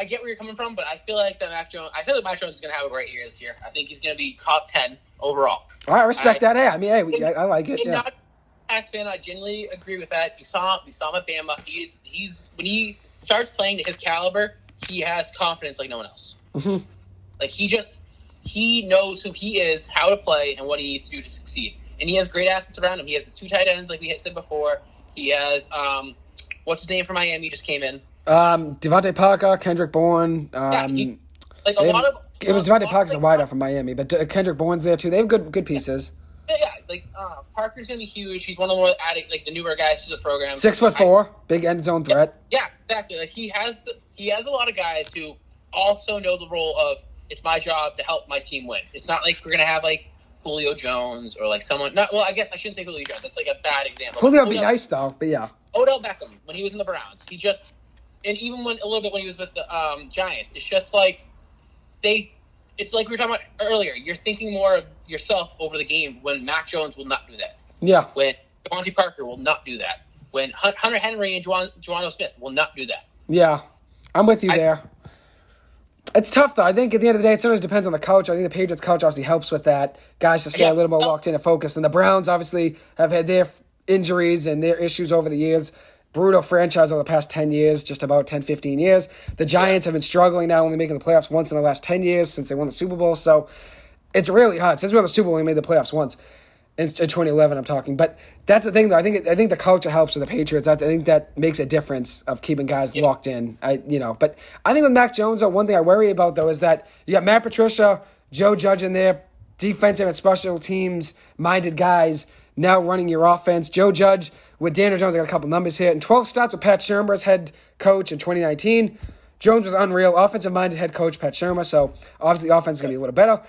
get where you're coming from, but I feel like Mac Jones is going to have a great year this year. I think he's going to be top 10 overall. All right, I respect that. Hey, I mean, I like it. Yeah. Not a Pats fan, I genuinely agree with that. We saw him at Bama. He's when he starts playing to his caliber, he has confidence like no one else. Mm-hmm. Like he knows who he is, how to play, and what he needs to do to succeed. And he has great assets around him. He has his 2 tight ends, like we had said before. He has what's his name from Miami just came in. Davante Parker, Kendrick Bourne. It was Davante Parker's a wideout from Miami, but Kendrick Bourne's there too. They have good pieces. Parker's gonna be huge. He's one of the more the newer guys to the program. 6'4", big end zone threat. Yeah, exactly. Like he has a lot of guys who also know the role of it's my job to help my team win. It's not like we're gonna have like Julio Jones or like someone. I guess I shouldn't say Julio Jones. That's like a bad example. Julio would be nice though, but yeah. Odell Beckham when he was in the Browns, and even a little bit when he was with the Giants, it's just like it's like we were talking about earlier. You're thinking more of yourself over the game when Mac Jones will not do that. Yeah. When Devontae Parker will not do that. When Hunter Henry and Juwan Smith will not do that. Yeah. I'm with you there. It's tough, though. I think at the end of the day, it sometimes depends on the coach. I think the Patriots coach obviously helps with that. Guys to stay a little more locked in and focused. And the Browns obviously have had their injuries and their issues over the years. Brutal franchise over the past 10 years, just about 10, 15 years. The Giants have been struggling now, only making the playoffs once in the last 10 years since they won the Super Bowl. So it's really hard. Since we won the Super Bowl, we made the playoffs once. In 2011, I'm talking. But that's the thing, though. I think the culture helps with the Patriots. I think that makes a difference of keeping guys locked in. But I think with Mac Jones, though, one thing I worry about, though, is that you got Matt Patricia, Joe Judge in there, defensive and special teams-minded guys now running your offense. Joe Judge with Daniel Jones, I got a couple numbers here. And 12 starts with Pat Shurmur as head coach in 2019. Jones was unreal. Offensive-minded head coach Pat Shurmur, so obviously the offense is going to be a little better.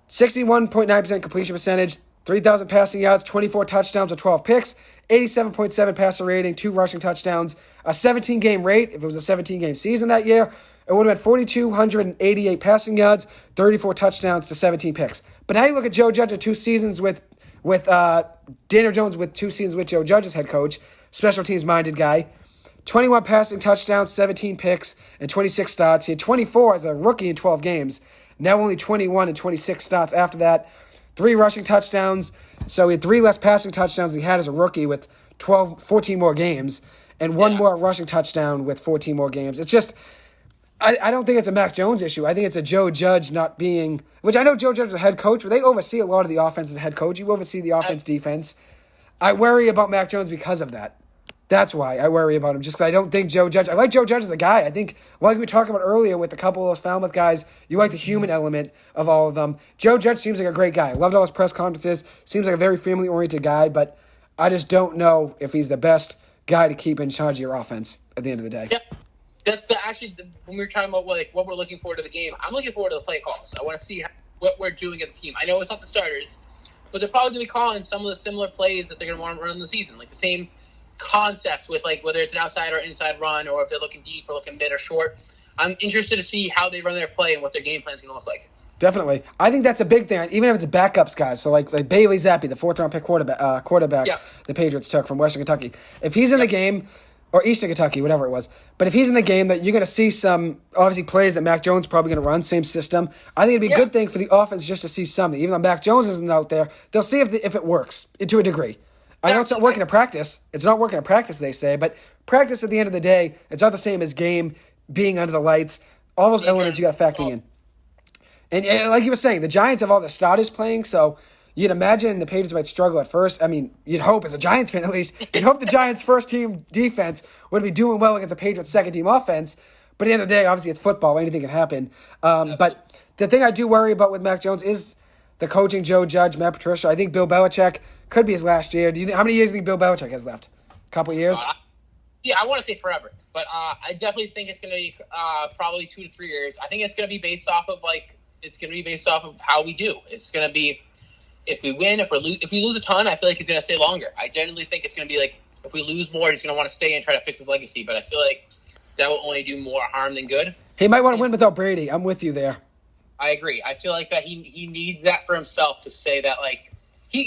61.9% completion percentage, 3,000 passing yards, 24 touchdowns with 12 picks, 87.7 passer rating, 2 rushing touchdowns, a 17-game rate. If it was a 17-game season that year, it would have been 4,288 passing yards, 34 touchdowns to 17 picks. But now you look at Joe Judge at 2 seasons with Daniel Jones with 2 seasons with Joe Judge as head coach, special teams-minded guy, 21 passing touchdowns, 17 picks, and 26 starts. He had 24 as a rookie in 12 games. Now only 21 and 26 starts after that. 3 rushing touchdowns. So he had 3 less passing touchdowns than he had as a rookie with 14 more games. And 1 more rushing touchdown with 14 more games. It's just, I don't think it's a Mac Jones issue. I think it's a Joe Judge not being, which I know Joe Judge is a head coach, but they oversee a lot of the offense as a head coach. You oversee the offense, defense. I worry about Mac Jones because of that. That's why I worry about him, just because I don't think Joe Judge... I like Joe Judge as a guy. I think, like we talked about earlier with a couple of those Falmouth guys, you like the human element of all of them. Joe Judge seems like a great guy. I loved all his press conferences. Seems like a very family-oriented guy, but I just don't know if he's the best guy to keep in charge of your offense at the end of the day. Yep. That's actually, when we were talking about what we're looking forward to the game, I'm looking forward to the play calls. I want to see what we're doing as a team. I know it's not the starters, but they're probably going to be calling some of the similar plays that they're going to want to run in the season, like the same concepts with whether it's an outside or inside run or if they're looking deep or looking mid or short. I'm interested to see how they run their play and what their game plan is going to look like. Definitely. I think that's a big thing, even if it's backups guys. So like Bailey Zappi, the 4th-round pick quarterback the Patriots took from Western Kentucky. If he's in the game, or Eastern Kentucky, whatever it was, but if he's in the game, that you're going to see some, obviously, plays that Mac Jones is probably going to run, same system. I think it'd be a good thing for the offense just to see something. Even though Mac Jones isn't out there, they'll see if it works to a degree. I know it's not working at practice. It's not working at practice, they say, but practice at the end of the day, it's not the same as game, being under the lights, all those elements you got to factor in. And like you were saying, the Giants have all their starters playing, so you'd imagine the Patriots might struggle at first. I mean, you'd hope, as a Giants fan at least, you'd hope the Giants' first-team defense would be doing well against the Patriots' second-team offense. But at the end of the day, obviously, it's football. Anything can happen. But the thing I do worry about with Mac Jones is the coaching, Joe Judge, Matt Patricia. I think Bill Belichick could be his last year. How many years do you think Bill Belichick has left? A couple years? I want to say forever. But I definitely think it's going to be probably 2 to 3 years. I think it's going to be based off of how we do. It's going to be if we win, if we lose a ton, I feel like he's going to stay longer. I genuinely think it's going to be like if we lose more, he's going to want to stay and try to fix his legacy. But I feel like that will only do more harm than good. He might want to win without Brady. I'm with you there. I agree. I feel like that he needs that for himself to say that like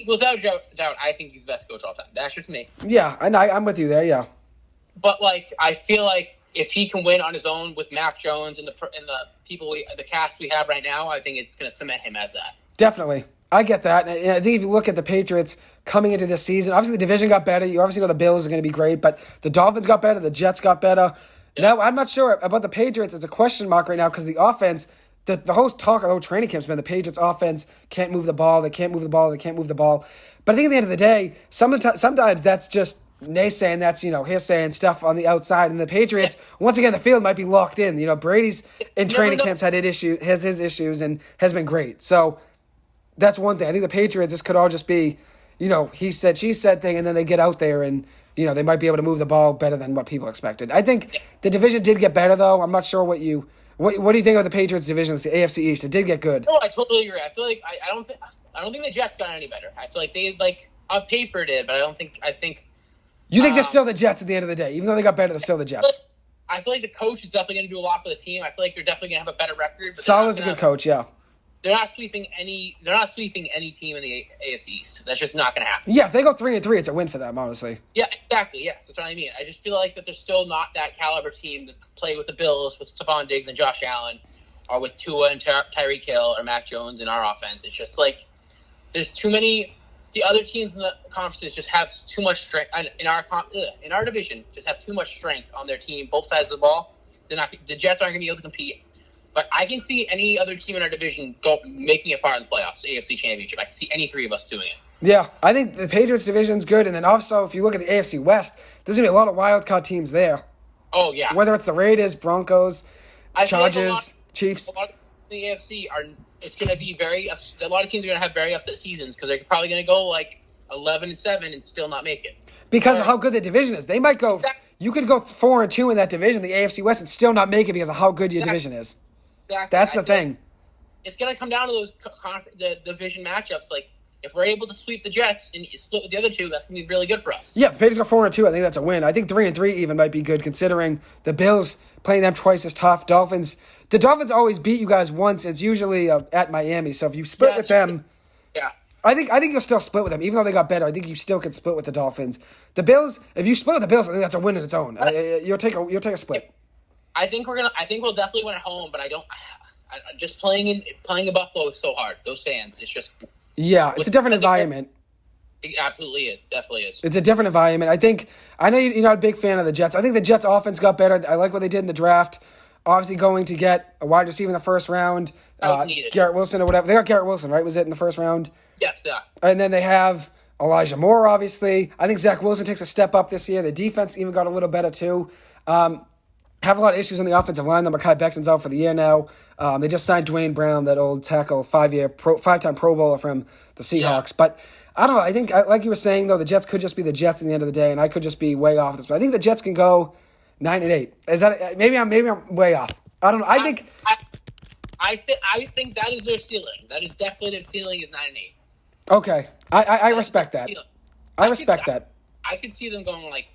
without doubt, I think he's the best coach of all time. That's just me. Yeah, and I'm with you there. Yeah. But like, I feel like if he can win on his own with Mac Jones and the people the cast we have right now, I think it's going to cement him as that. Definitely, I get that. And I think if you look at the Patriots coming into this season, obviously the division got better. You obviously know the Bills are going to be great, but the Dolphins got better, the Jets got better. Yeah. Now I'm not sure about the Patriots. It's a question mark right now because the offense. The whole talk of the whole training camp's been the Patriots offense can't move the ball. They can't move the ball. They can't move the ball. But I think at the end of the day, sometimes that's just naysaying. That's hearsay and stuff on the outside. And the Patriots, once again, the field might be locked in. Brady's in training camps has his issues and has been great. So that's one thing. I think the Patriots, this could all just be, he said, she said thing, and then they get out there and they might be able to move the ball better than what people expected. I think the division did get better though. I'm not sure what do you think of the Patriots division? It's the AFC East. It did get good. No, I totally agree. I feel like I don't think the Jets got any better. I feel like they on paper did, but I think you think they're still the Jets at the end of the day, even though they got better. They're still the Jets. I feel like the coach is definitely going to do a lot for the team. I feel like they're definitely going to have a better record. Salah's a good coach, yeah. They're not sweeping any team in the AFC East. That's just not going to happen. Yeah, if they go 3-3, it's a win for them, honestly. Yeah, exactly. Yes, that's what I mean. I just feel like that they're still not that caliber team to play with the Bills, with Stephon Diggs and Josh Allen, or with Tua and Tyreek Hill or Mac Jones in our offense. It's just like there's too many. The other teams in the conferences just have too much strength in our division. Just have too much strength on their team, both sides of the ball. The Jets aren't going to be able to compete. But I can see any other team in our division making it far in the playoffs, AFC Championship. I can see any three of us doing it. Yeah, I think the Patriots division's good. And then also, if you look at the AFC West, there's going to be a lot of wild card teams there. Oh, yeah. Whether it's the Raiders, Broncos, Chargers, Chiefs. A lot of the AFC it's going to be a lot of teams are going to have very upset seasons because they're probably going to go like 11-7 and still not make it. Because of how good the division is. They might go, you could go 4-2 in that division, the AFC West, and still not make it because of how good your division is. Exactly. That's the thing. It's going to come down to those the division matchups. Like, if we're able to sweep the Jets and split with the other two, that's going to be really good for us. Yeah, the Patriots go 4-2. I think that's a win. I think 3-3 even might be good considering the Bills playing them twice as tough. The Dolphins always beat you guys once. It's usually at Miami. So if you split with them, I think you'll still split with them. Even though they got better, I think you still could split with the Dolphins. The Bills, if you split with the Bills, I think that's a win in its own. You'll take a split. I think we'll definitely win at home, but just playing in Buffalo is so hard. Those fans, it's just it's a different environment. It absolutely is, definitely is. It's a different environment. I know you're not a big fan of the Jets. I think the Jets offense got better. I like what they did in the draft. Obviously, going to get a wide receiver in the first round, Garrett Wilson or whatever. They got Garrett Wilson, right? Was it in the first round? Yes, yeah. And then they have Elijah Moore, obviously. I think Zach Wilson takes a step up this year. The defense even got a little better, too. Have a lot of issues on the offensive line. Mekhi Becton's out for the year now. They just signed Dwayne Brown, that old tackle, five-time Pro Bowler from the Seahawks. Yeah. But I don't know. I think, like you were saying, though, the Jets could just be the Jets at the end of the day, and I could just be way off this. But I think the Jets can go 9-8. Is that maybe I'm way off? I don't know. I think that is their ceiling. That is definitely their ceiling is 9-8. Okay, I respect that. I respect that. I could see them going like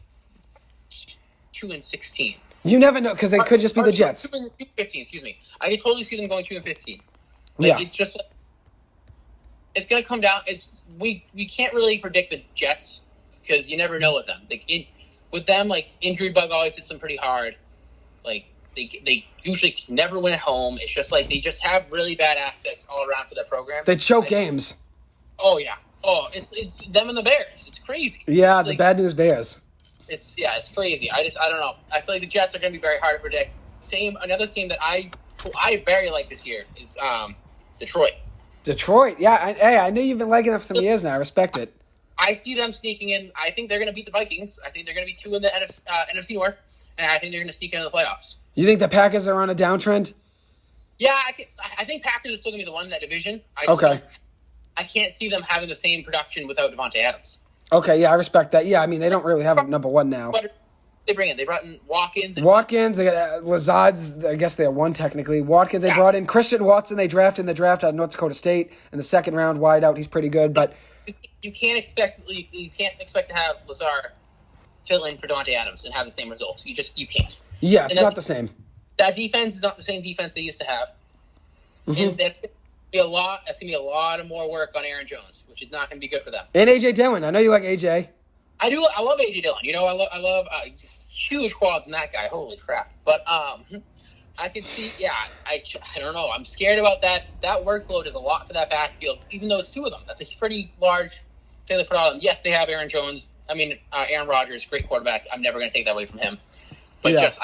2-16. You never know because they could just be the Jets. 2-15. Excuse me. I could totally see them going 2-15. Yeah. It's just it's going to come down. We can't really predict the Jets because you never know with them. With them, like injury bug always hits them pretty hard. Like they usually never win at home. It's just like they just have really bad aspects all around for their program. They choke games. Oh yeah. Oh, it's them and the Bears. It's crazy. Yeah, the bad news Bears. It's crazy. I don't know. I feel like the Jets are going to be very hard to predict. Another team that I very like this year is Detroit. Detroit, yeah. I know you've been liking them for some years now. I respect it. I see them sneaking in. I think they're going to beat the Vikings. I think they're going to be 2 in the NFC North, and I think they're going to sneak into the playoffs. You think the Packers are on a downtrend? Yeah, I think Packers is still going to be the one in that division. I can't see them having the same production without Davante Adams. Okay, yeah, I respect that. Yeah, I mean, they don't really have a number one now. they bring in? They brought in Watkins. They got Lazard's, I guess they're one technically. Watkins, they brought in Christian Watson, they drafted in the draft out of North Dakota State in the second round, wide out. He's pretty good, but you can't expect to have Lazard fill in for Davante Adams and have the same results. You can't. Yeah, it's not the same. That defense is not the same defense they used to have. Mm-hmm. And that's gonna be a lot of more work on Aaron Jones, which is not gonna be good for them. And AJ Dillon. I know you like AJ. I do. I love AJ Dillon. I love huge quads in that guy. Holy crap! But I can see. Yeah, I don't know. I'm scared about that. That workload is a lot for that backfield, even though it's two of them. That's a pretty large thing to put on them. Yes, they have Aaron Rodgers, great quarterback. I'm never going to take that away from him. But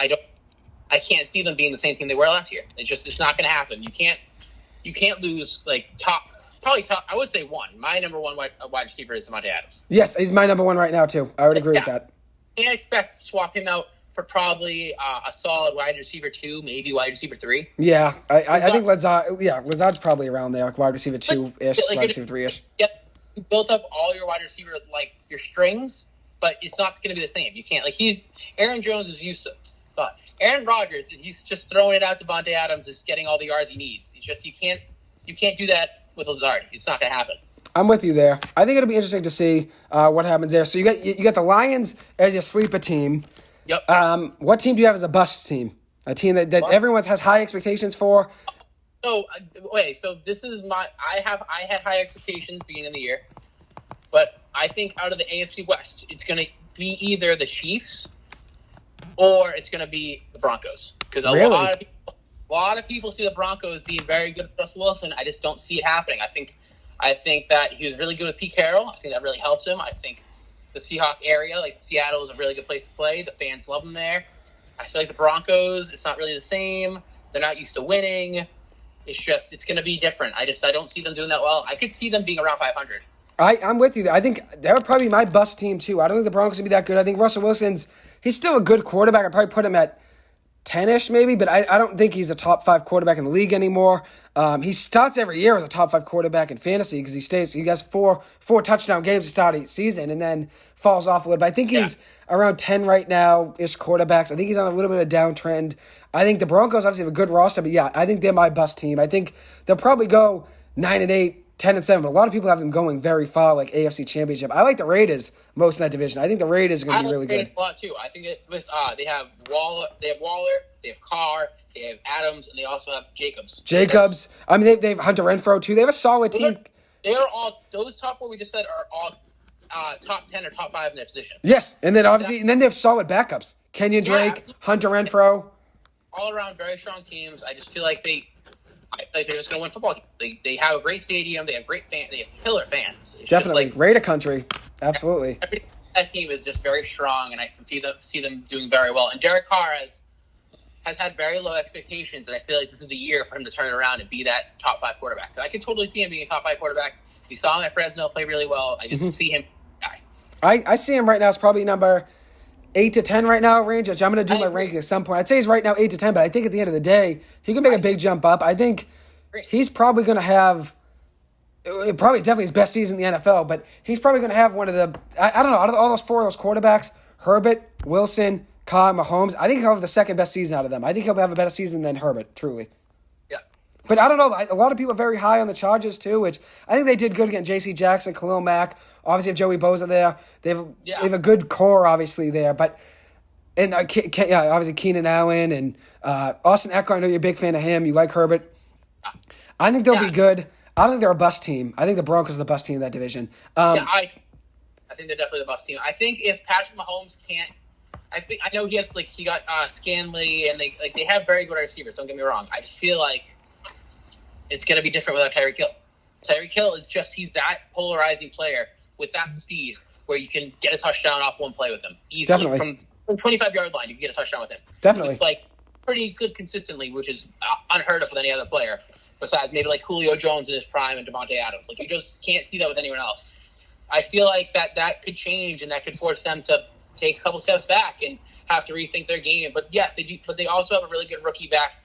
I can't see them being the same team they were last year. It's not going to happen. You can't lose top. I would say one. My number one wide receiver is Davante Adams. Yes, he's my number one right now, too. I would agree with that. Can't expect to swap him out for probably a solid wide receiver 2, maybe wide receiver 3. Yeah, I think Lazard's probably around there, wide receiver 2-ish, wide receiver 3-ish. Yep. You built up all your wide receiver, your strings, but it's not going to be the same. You can't. Aaron Jones is used to, but Aaron Rodgers he's just throwing it out to Davante Adams, is getting all the yards he needs. You can't do that with Lazard. It's not going to happen. I'm with you there. I think it'll be interesting to see what happens there. So you got the Lions as your sleeper team. Yep. What team do you have as a bust team? A team that everyone has high expectations for? So this is I had high expectations beginning of the year, but I think out of the AFC West, it's going to be either the Chiefs or it's going to be the Broncos, because a lot of people see the Broncos being very good with Russell Wilson. I just don't see it happening. I think that he was really good with Pete Carroll. I think that really helps him. I think the Seahawk area, Seattle, is a really good place to play. The fans love him there. I feel like the Broncos, it's not really the same. They're not used to winning. It's going to be different. I don't see them doing that well. I could see them being around 500. I'm with you there. I think that would probably be my bust team, too. I don't think the Broncos would be that good. I think Russell Wilson's, he's still a good quarterback. I'd probably put him at 10-ish maybe, but I don't think he's a top 5 quarterback in the league anymore. He starts every year as a top 5 quarterback in fantasy because he has four touchdown games to start each season and then falls off a little bit. I think he's around 10 right now-ish quarterbacks. I think he's on a little bit of a downtrend. I think the Broncos obviously have a good roster, but I think they're my bust team. I think they'll probably go 9-8, 10-7, but a lot of people have them going very far, like AFC Championship. I like the Raiders most in that division. I think the Raiders are going to be really good. A lot too. I think it's with they have Waller, they have Carr, they have Adams, and they also have Jacobs. They have Hunter Renfrow too. They have a solid team. They are all those top 4 we just said are all top 10 or top 5 in their position. Yes, and then obviously, they have solid backups. Kenyon Drake, Hunter Renfrow. All around very strong teams. I just feel like they're just going to win football. They have a great stadium. They have great fans. They have killer fans. It's definitely Raider country. Absolutely. That team is just very strong, and I can see them doing very well. And Derek Carr has had very low expectations, and I feel like this is the year for him to turn it around and be that top 5 quarterback. So I can totally see him being a top 5 quarterback. We saw him at Fresno play really well. I just see him. I see him right now as probably number 8 to 10 right now range. I'm going to do my ranking at some point. I'd say he's right now 8 to 10, but I think at the end of the day, he can make a big jump up. I think he's probably going to have definitely his best season in the NFL, but he's probably going to have one of the, I don't know, out of all those 4 of those quarterbacks, Herbert, Wilson, Carr, Mahomes, I think he'll have the second best season out of them. I think he'll have a better season than Herbert, truly. Yeah. But I don't know. A lot of people are very high on the Chargers, too, which I think they did good against J.C. Jackson, Khalil Mack. Obviously, have Joey Bosa there. They have a good core, obviously, there. But obviously, Keenan Allen and Austin Eckler, I know you're a big fan of him. You like Herbert. I think they'll be good. I don't think they're a bust team. I think the Broncos are the bust team in that division. I think they're definitely the bust team. I think if Patrick Mahomes can't, I know he has he got Scanley and they have very good receivers. Don't get me wrong. I just feel like it's going to be different without Tyreek Hill. Tyreek Hill is he's that polarizing player with that speed where you can get a touchdown off one play with him easily. Definitely. From 25-yard line. You can get a touchdown with him. Definitely. Pretty good consistently, which is unheard of with any other player. Besides maybe Julio Jones in his prime and Davante Adams. You just can't see that with anyone else. I feel like that could change and that could force them to take a couple steps back and have to rethink their game. But yes, they do. But they also have a really good rookie back,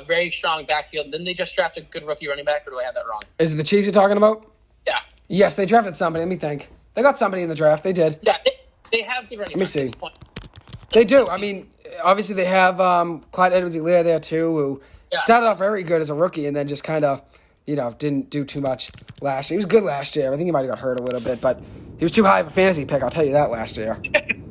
very strong backfield. Didn't they just draft a good rookie running back, or do I have that wrong? Is it the Chiefs you're talking about? Yeah. Yes, they drafted somebody. Let me think. They got somebody in the draft. They did. Yeah, they have good running backs. Let me see. They do. I mean, obviously they have Clyde Edwards-Helaire there too, who started off very good as a rookie and then just kind of, didn't do too much last year. He was good last year. I think he might have got hurt a little bit, but he was too high of a fantasy pick. I'll tell you that last year.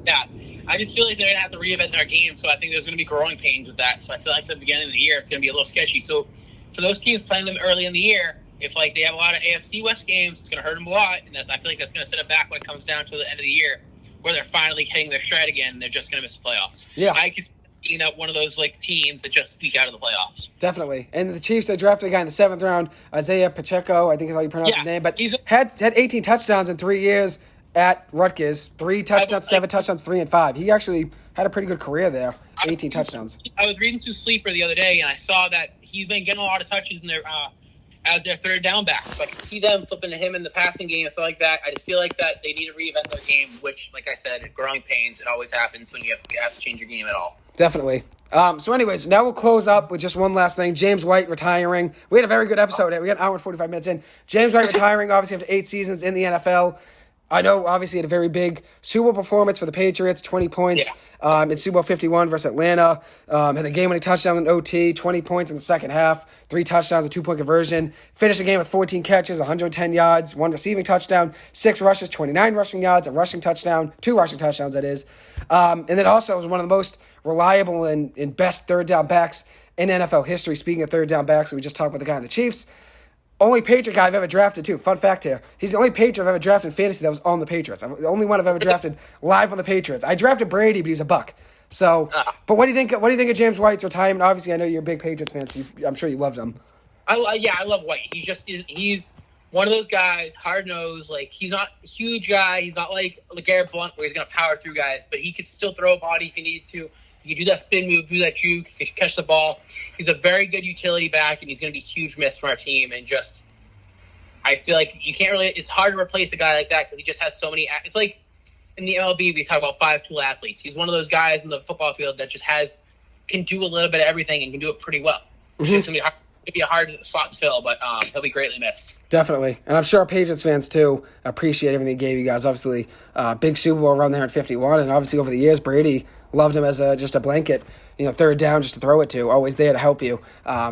Yeah. I just feel like they're going to have to reinvent their game, so I think there's going to be growing pains with that. So I feel like at the beginning of the year, it's going to be a little sketchy. So for those teams playing them early in the year, if they have a lot of AFC West games, it's going to hurt them a lot, and I feel like that's going to set it back when it comes down to the end of the year, where they're finally hitting their stride again, and they're just going to miss the playoffs. Yeah. I can see that one of those teams that just sneak out of the playoffs. Definitely. And the Chiefs, they drafted a guy in the 7th round, Isaiah Pacheco, I think is how you pronounce his name, but had 18 touchdowns in 3 years at Rutgers, 3 touchdowns, 7 touchdowns, 3 and 5. He actually had a pretty good career there, 18 touchdowns. I was reading through Sleeper the other day, and I saw that he's been getting a lot of touches in their as their third down back. So I can see them flipping to him in the passing game and stuff like that. I just feel like that they need to reinvent their game, which, like I said, growing pains, it always happens when you have to change your game at all. Definitely. So anyways, now we'll close up with just one last thing. James White retiring. We had a very good episode. We got an hour and 45 minutes in. James White retiring, obviously, after 8 seasons in the NFL. I know, obviously, he had a very big Super Bowl performance for the Patriots, 20 points in Super Bowl 51 versus Atlanta. Had a game-winning touchdown in OT, 20 points in the second half, 3 touchdowns, a 2-point conversion. Finished the game with 14 catches, 110 yards, 1 receiving touchdown, 6 rushes, 29 rushing yards, a rushing touchdown, 2 rushing touchdowns, that is. And then also was one of the most reliable and best third-down backs in NFL history. Speaking of third-down backs, we just talked about the guy on the Chiefs. Only Patriot guy I've ever drafted, too. Fun fact here. He's the only Patriot I've ever drafted in fantasy that was on the Patriots. I'm the only one I've ever drafted live on the Patriots. I drafted Brady, but he was a buck. So, but what do you think? What do you think of James White's retirement? Obviously, I know you're a big Patriots fan, so I'm sure you loved him. I love White. He's one of those guys, hard-nosed. He's not a huge guy. He's not like LeGarrette Blount, where he's going to power through guys, but he could still throw a body if he needed to. He could do that spin move, do that juke, he could catch the ball. He's a very good utility back, and he's going to be a huge miss from our team, and just I feel like you can't really – it's hard to replace a guy like that because he just has so many – it's like in the MLB, we talk about 5-tool athletes. He's one of those guys in the football field that just can do a little bit of everything and can do it pretty well. Mm-hmm. It's going to be a hard spot to fill, but he'll be greatly missed. Definitely. And I'm sure our Patriots fans, too, appreciate everything he gave you guys. Obviously, big Super Bowl run there at 51, and obviously over the years, Brady loved him as just a blanket, third down just to throw it to, always there to help you,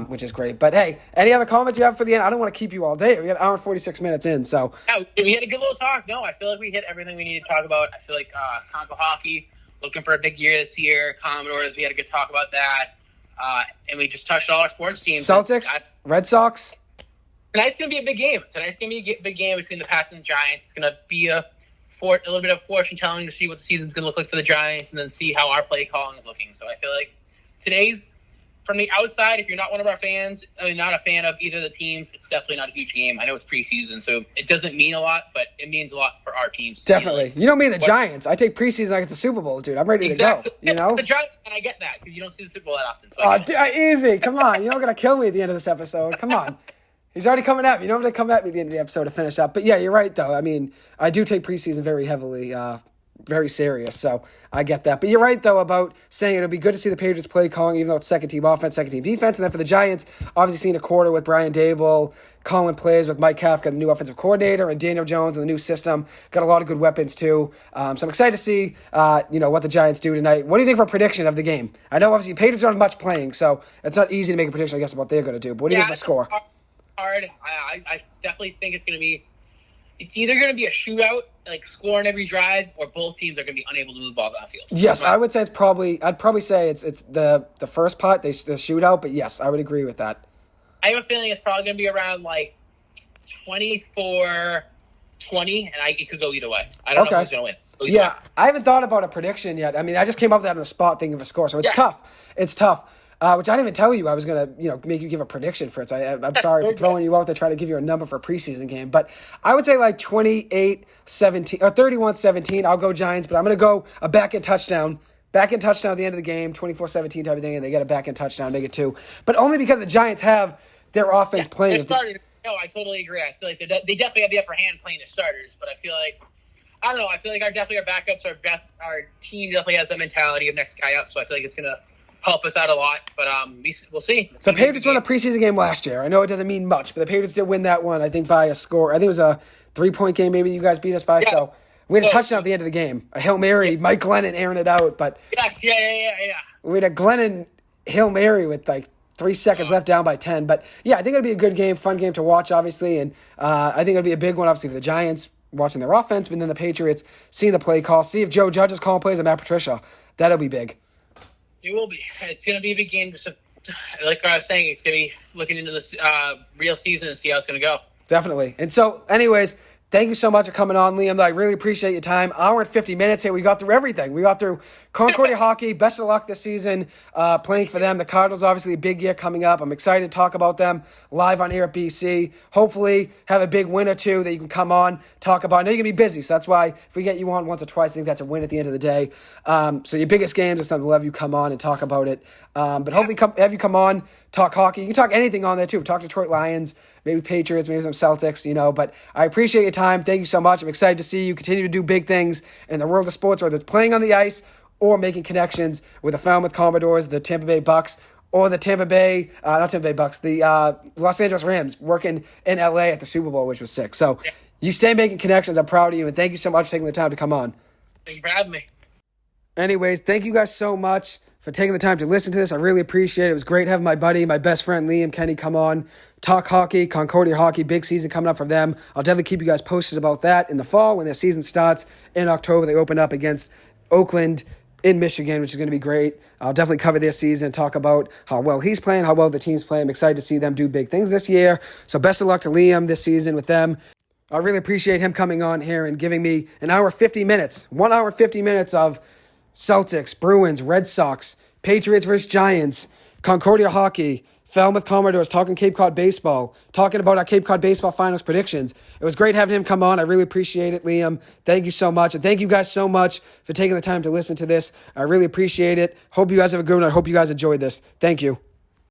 which is great. But, hey, any other comments you have for the end? I don't want to keep you all day. We got an hour and 46 minutes in, so. Yeah, we had a good little talk. No, I feel like we hit everything we needed to talk about. I feel like Conco Hockey, looking for a big year this year. Commodores, we had a good talk about that. And we just touched all our sports teams. Celtics, Red Sox. Tonight's going to be a big game. Tonight's going to be a big game between the Pats and the Giants. It's going to be a little bit of fortune telling to see what the season's going to look like for the Giants and then see how our play calling is looking. So I feel like today's, from the outside, if you're not one of our fans, not a fan of either of the teams, it's definitely not a huge game. I know it's preseason, so it doesn't mean a lot, but it means a lot for our teams. Definitely. You know me and the Giants. I take preseason like it's the Super Bowl, dude. I'm ready to go. The Giants, and I get that because you don't see the Super Bowl that often. So easy. Come on. You're not going to kill me at the end of this episode. Come on. He's already coming at me. You know I'm going to come at me at the end of the episode to finish up. But yeah, you're right, though. I mean, I do take preseason very heavily, very serious, so I get that. But you're right, though, about saying it'll be good to see the Patriots play calling, even though it's second-team offense, second-team defense. And then for the Giants, obviously seeing a quarter with Brian Dable, calling plays with Mike Kafka, the new offensive coordinator, and Daniel Jones and the new system. Got a lot of good weapons, too. So I'm excited to see, what the Giants do tonight. What do you think for a prediction of the game? I know, obviously, Patriots aren't much playing, so it's not easy to make a prediction, I guess, of what they're going to do. But what do you think for the score? Hard. I definitely think it's going to be. It's either going to be a shootout, like scoring every drive, or both teams are going to be unable to move the ball downfield. Yes, I would say it's probably. I'd probably say it's the first part, the shootout. But yes, I would agree with that. I have a feeling it's probably going to be around 24-20, and it could go either way. I don't know who's going to win. Yeah, I haven't thought about a prediction yet. I mean, I just came up with that on the spot thinking of a score, so it's tough. It's tough. Which I didn't even tell you I was going to, make you give a prediction for it. So I'm sorry for throwing you out there trying to give you a number for a preseason game. But I would say 28-17 or 31-17. I'll go Giants, but I'm going to go a back-end touchdown. Back-end touchdown at the end of the game, 24-17 type of thing, and they get a back-end touchdown, make it 2. But only because the Giants have their offense playing. No, I totally agree. I feel like they definitely have the upper hand playing the starters, but I feel like, I don't know, I feel like our backups, our team definitely has that mentality of next guy up, so I feel like it's going to help us out a lot, but we'll see. The Patriots won a preseason game last year. I know it doesn't mean much, but the Patriots did win that one, I think, by a score. I think it was a 3-point game maybe you guys beat us by. Yeah. So We had a touchdown at the end of the game. A Hail Mary, Mike Glennon airing it out. But yeah. we had a Glennon Hail Mary with like 3 seconds left, down by 10. But yeah, I think it'll be a good game, fun game to watch, obviously. And I think it'll be a big one, obviously, for the Giants, watching their offense, but then the Patriots, seeing the play call, see if Joe Judge is calling plays and Matt Patricia. That'll be big. It will be. It's going to be a big game. Like I was saying, it's going to be looking into this real season and see how it's going to go. Definitely. And so, anyways, thank you so much for coming on, Liam. I really appreciate your time. Hour and 50 minutes here. We got through everything. We got through Concordia Hockey. Best of luck this season playing for them. The Cardinals, obviously, a big year coming up. I'm excited to talk about them live on here at BC. Hopefully, have a big win or two that you can come on, talk about. I know you're going to be busy, so that's why if we get you on once or twice, I think that's a win at the end of the day. So your biggest games is something we'll have you come on and talk about it. But hopefully have you come on, talk hockey. You can talk anything on there, too. Talk Detroit Lions, maybe Patriots, maybe some Celtics, but I appreciate your time. Thank you so much. I'm excited to see you continue to do big things in the world of sports, whether it's playing on the ice or making connections with the Falmouth Commodores, the Tampa Bay Bucks, or the not Tampa Bay Bucks, the Los Angeles Rams, working in LA at the Super Bowl, which was sick. So you stay making connections. I'm proud of you, and thank you so much for taking the time to come on. Thank you for having me. Anyways, thank you guys so much for taking the time to listen to this. I really appreciate it. It was great having my buddy, my best friend, Liam Kenny, come on, talk hockey, Concordia Hockey, big season coming up for them. I'll definitely keep you guys posted about that in the fall when their season starts. In October, they open up against Oakland in Michigan, which is going to be great. I'll definitely cover their season, talk about how well he's playing, how well the team's playing. I'm excited to see them do big things this year. So best of luck to Liam this season with them. I really appreciate him coming on here and giving me 1 hour 50 minutes, 1 hour 50 minutes of Celtics, Bruins, Red Sox, Patriots versus Giants, Concordia Hockey, Falmouth Commodores, talking Cape Cod Baseball, talking about our Cape Cod Baseball Finals predictions. It was great having him come on. I really appreciate it, Liam. Thank you so much. And thank you guys so much for taking the time to listen to this. I really appreciate it. Hope you guys have a good one. I hope you guys enjoyed this. Thank you.